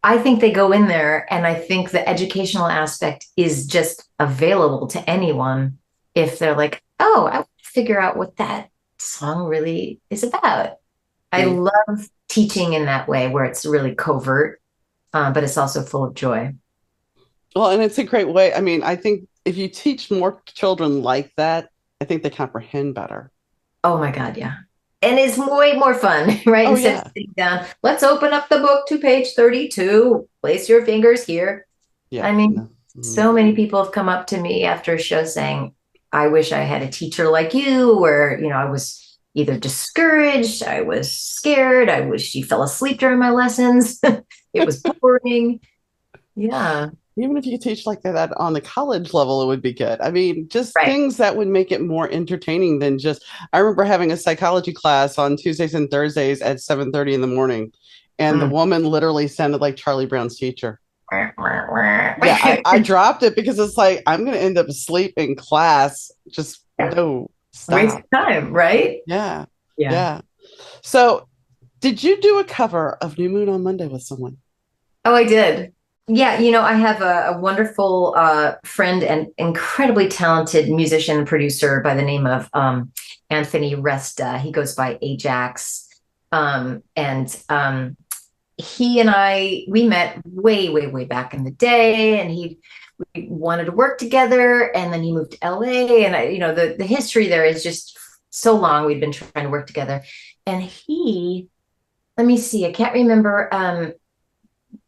I think they go in there, and I think the educational aspect is just available to anyone if they're like, oh, I want to figure out what that song really is about. I love teaching in that way where it's really covert, but it's also full of joy. Well, and it's a great way. I mean, I think if you teach more children like that, I think they comprehend better. Oh my God, yeah. And it's way more fun, right? Oh, Instead of sitting down, let's open up the book to page 32. Place your fingers here. Yeah. I mean, so many people have come up to me after a show saying, I wish I had a teacher like you, where, I was either discouraged, I was scared, I wish you fell asleep during my lessons. It was boring. Yeah. Even if you could teach like that on the college level, it would be good. I mean, just things that would make it more entertaining than just, I remember having a psychology class on Tuesdays and Thursdays at 7:30 in the morning. And the woman literally sounded like Charlie Brown's teacher. Yeah, I dropped it because it's like, I'm going to end up asleep in class. Just no, stop. Waste of time, right? Yeah. So did you do a cover of New Moon on Monday with someone? Oh, I did. Yeah, I have a wonderful friend and incredibly talented musician and producer by the name of Anthony Resta. He goes by Ajax. He and we met way back in the day, and we wanted to work together, and then he moved to LA, and the history there is just so long. We'd been trying to work together, and let me see, I can't remember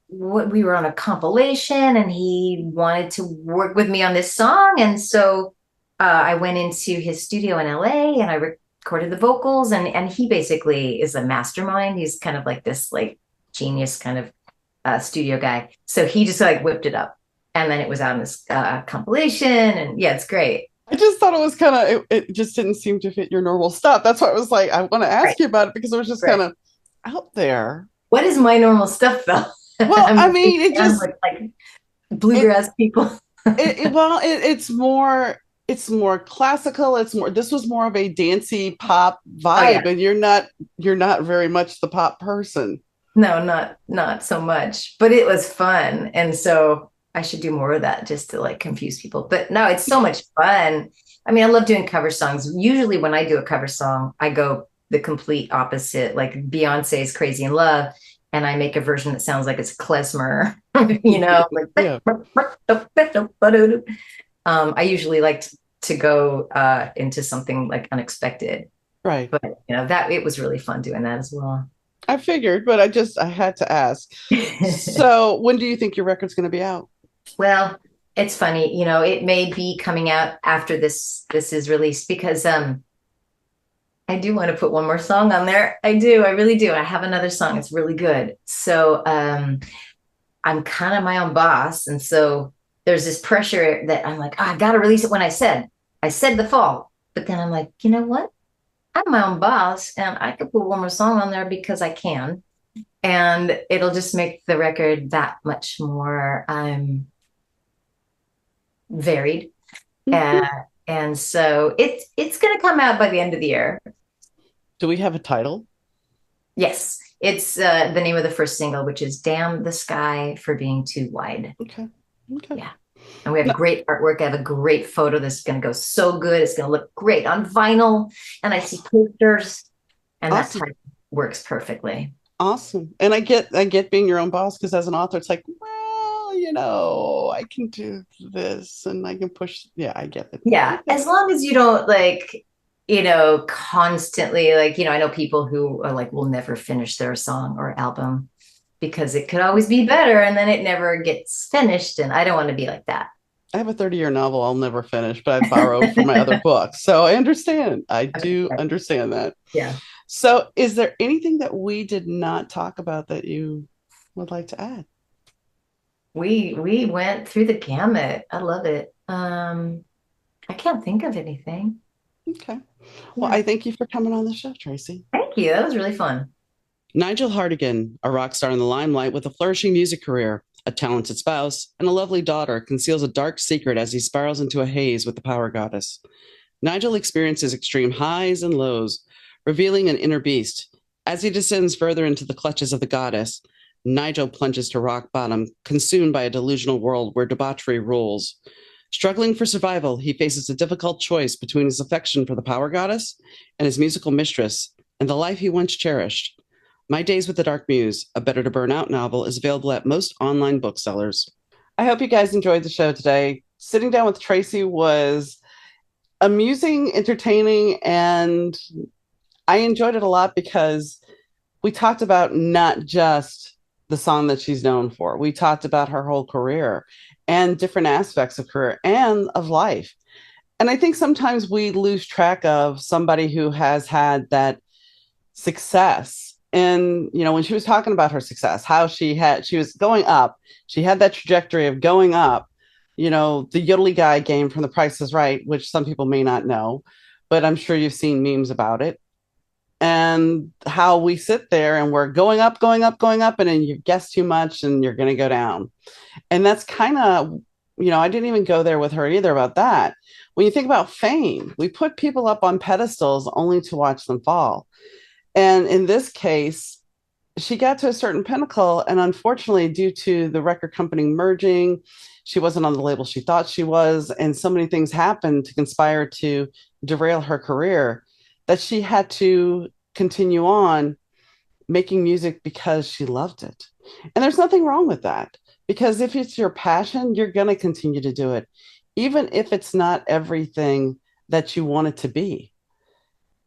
what we were on a compilation, and he wanted to work with me on this song. And so I went into his studio in LA and I recorded the vocals, and he basically is a mastermind. He's kind of like this like genius kind of studio guy. So he just like whipped it up, and then it was on this compilation, and yeah, it's great. I just thought it was kind of, it just didn't seem to fit your normal stuff. That's why I was like, I want to ask you about it because it was just kind of out there. What is my normal stuff though? Well, I mean, it just like bluegrass people. It's more classical. This was more of a dancey pop vibe, and you're not very much the pop person. No, not so much, but it was fun. And so I should do more of that just to like confuse people. But no, it's so much fun. I mean, I love doing cover songs. Usually when I do a cover song, I go the complete opposite, like Beyonce's Crazy in Love, and I make a version that sounds like it's klezmer, like Yeah, I usually like to go into something like unexpected, right. but that it was really fun doing that as well. I figured, but I had to ask. So, when do you think your record's going to be out? Well, it's funny, it may be coming out after this is released because I do want to put one more song on there. I do, I really do. I have another song. It's really good. So I'm kind of my own boss. And so there's this pressure that I'm like, oh, I gotta release it when I said the fall. But then I'm like, you know what? I'm my own boss and I could put one more song on there because I can. And it'll just make the record that much more varied. Mhm. Uh, and so it's going to come out by the end of the year. Do we have a title? Yes, it's the name of the first single, which is "Damn the Sky for Being Too Wide." Okay. Okay. Yeah, and we have No, great artwork. I have a great photo that's going to go so good. It's going to look great on vinyl, and I see posters, and that awesome. type works perfectly. Awesome. And I get being your own boss because as an author, it's like, well, I can do this and I can push. Yeah, I get it. Yeah, Okay. as long as you don't like, constantly like, I know people who are like will never finish their song or album because it could always be better and then it never gets finished. And I don't want to be like that. I have a 30-year novel I'll never finish, but I'd borrow from my other books. So I understand. I do Okay. understand that. Yeah. So is there anything that we did not talk about that you would like to add? We went through the gamut. I love it. I can't think of anything. Okay. Well, Yeah. I thank you for coming on the show, Tracy. Thank you. That was really fun. Nigel Hartigan, a rock star in the limelight with a flourishing music career, a talented spouse, and a lovely daughter, conceals a dark secret as he spirals into a haze with the power goddess. Nigel experiences extreme highs and lows, revealing an inner beast. As he descends further into the clutches of the goddess, Nigel plunges to rock bottom, consumed by a delusional world where debauchery rules. Struggling for survival, he faces a difficult choice between his affection for the power goddess and his musical mistress, and the life he once cherished. My Days with the Dark Muse, a Better to Burn Out novel, is available at most online booksellers. I hope you guys enjoyed the show today. Sitting down with Tracy was amusing, entertaining, and I enjoyed it a lot because we talked about not just the song that she's known for. We talked about her whole career and different aspects of career and of life. And I think sometimes we lose track of somebody who has had that success. And when she was talking about her success, how she was going up, she had that trajectory of going up. The yodely guy game from The Price is Right, which some people may not know, but I'm sure you've seen memes about it. And how we sit there and we're going up, going up, going up, and then you've guessed too much and you're going to go down. And that's kind of, I didn't even go there with her either about that. When you think about fame, we put people up on pedestals only to watch them fall. And in this case, she got to a certain pinnacle. And unfortunately, due to the record company merging, she wasn't on the label she thought she was. And so many things happened to conspire to derail her career that she had to continue on making music because she loved it. And there's nothing wrong with that because if it's your passion, you're going to continue to do it, even if it's not everything that you want it to be.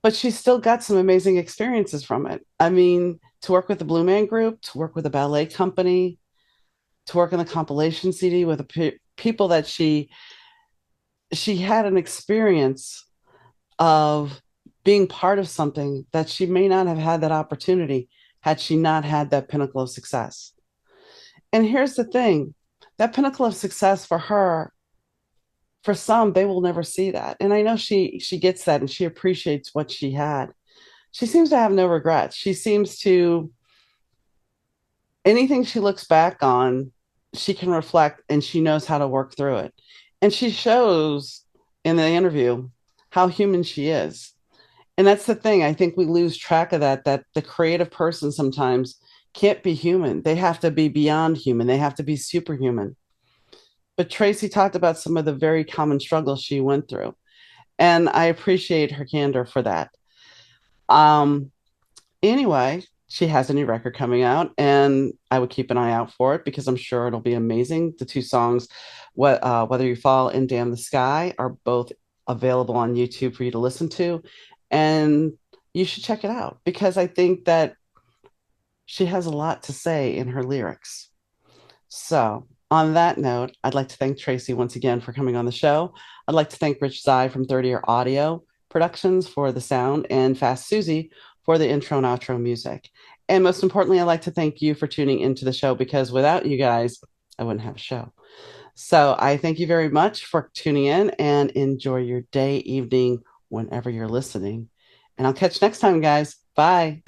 But she still got some amazing experiences from it. I mean, to work with the Blue Man Group, to work with a ballet company, to work on the compilation CD with people that she had an experience of being part of something that she may not have had that opportunity had she not had that pinnacle of success. And here's the thing, that pinnacle of success for her, for some, they will never see that. And I know she gets that and she appreciates what she had. She seems to have no regrets. She seems to, anything she looks back on, she can reflect and she knows how to work through it. And she shows in the interview how human she is. And that's the thing. I think we lose track of that the creative person sometimes can't be human. They have to be beyond human. They have to be superhuman. But Tracy talked about some of the very common struggles she went through. And I appreciate her candor for that. Um, anyway, she has a new record coming out, and I would keep an eye out for it because I'm sure it'll be amazing. The two songs, Whether You Fall and Damn the Sky, are both available on YouTube for you to listen to. And you should check it out because I think that she has a lot to say in her lyrics. So, on that note, I'd like to thank Tracy once again for coming on the show. I'd like to thank Rich Zai from 30 Year Audio Productions for the sound and Fast Susie for the intro and outro music. And most importantly, I'd like to thank you for tuning into the show because without you guys, I wouldn't have a show. So, I thank you very much for tuning in and enjoy your day, evening, whenever you're listening. And I'll catch you next time, guys. Bye.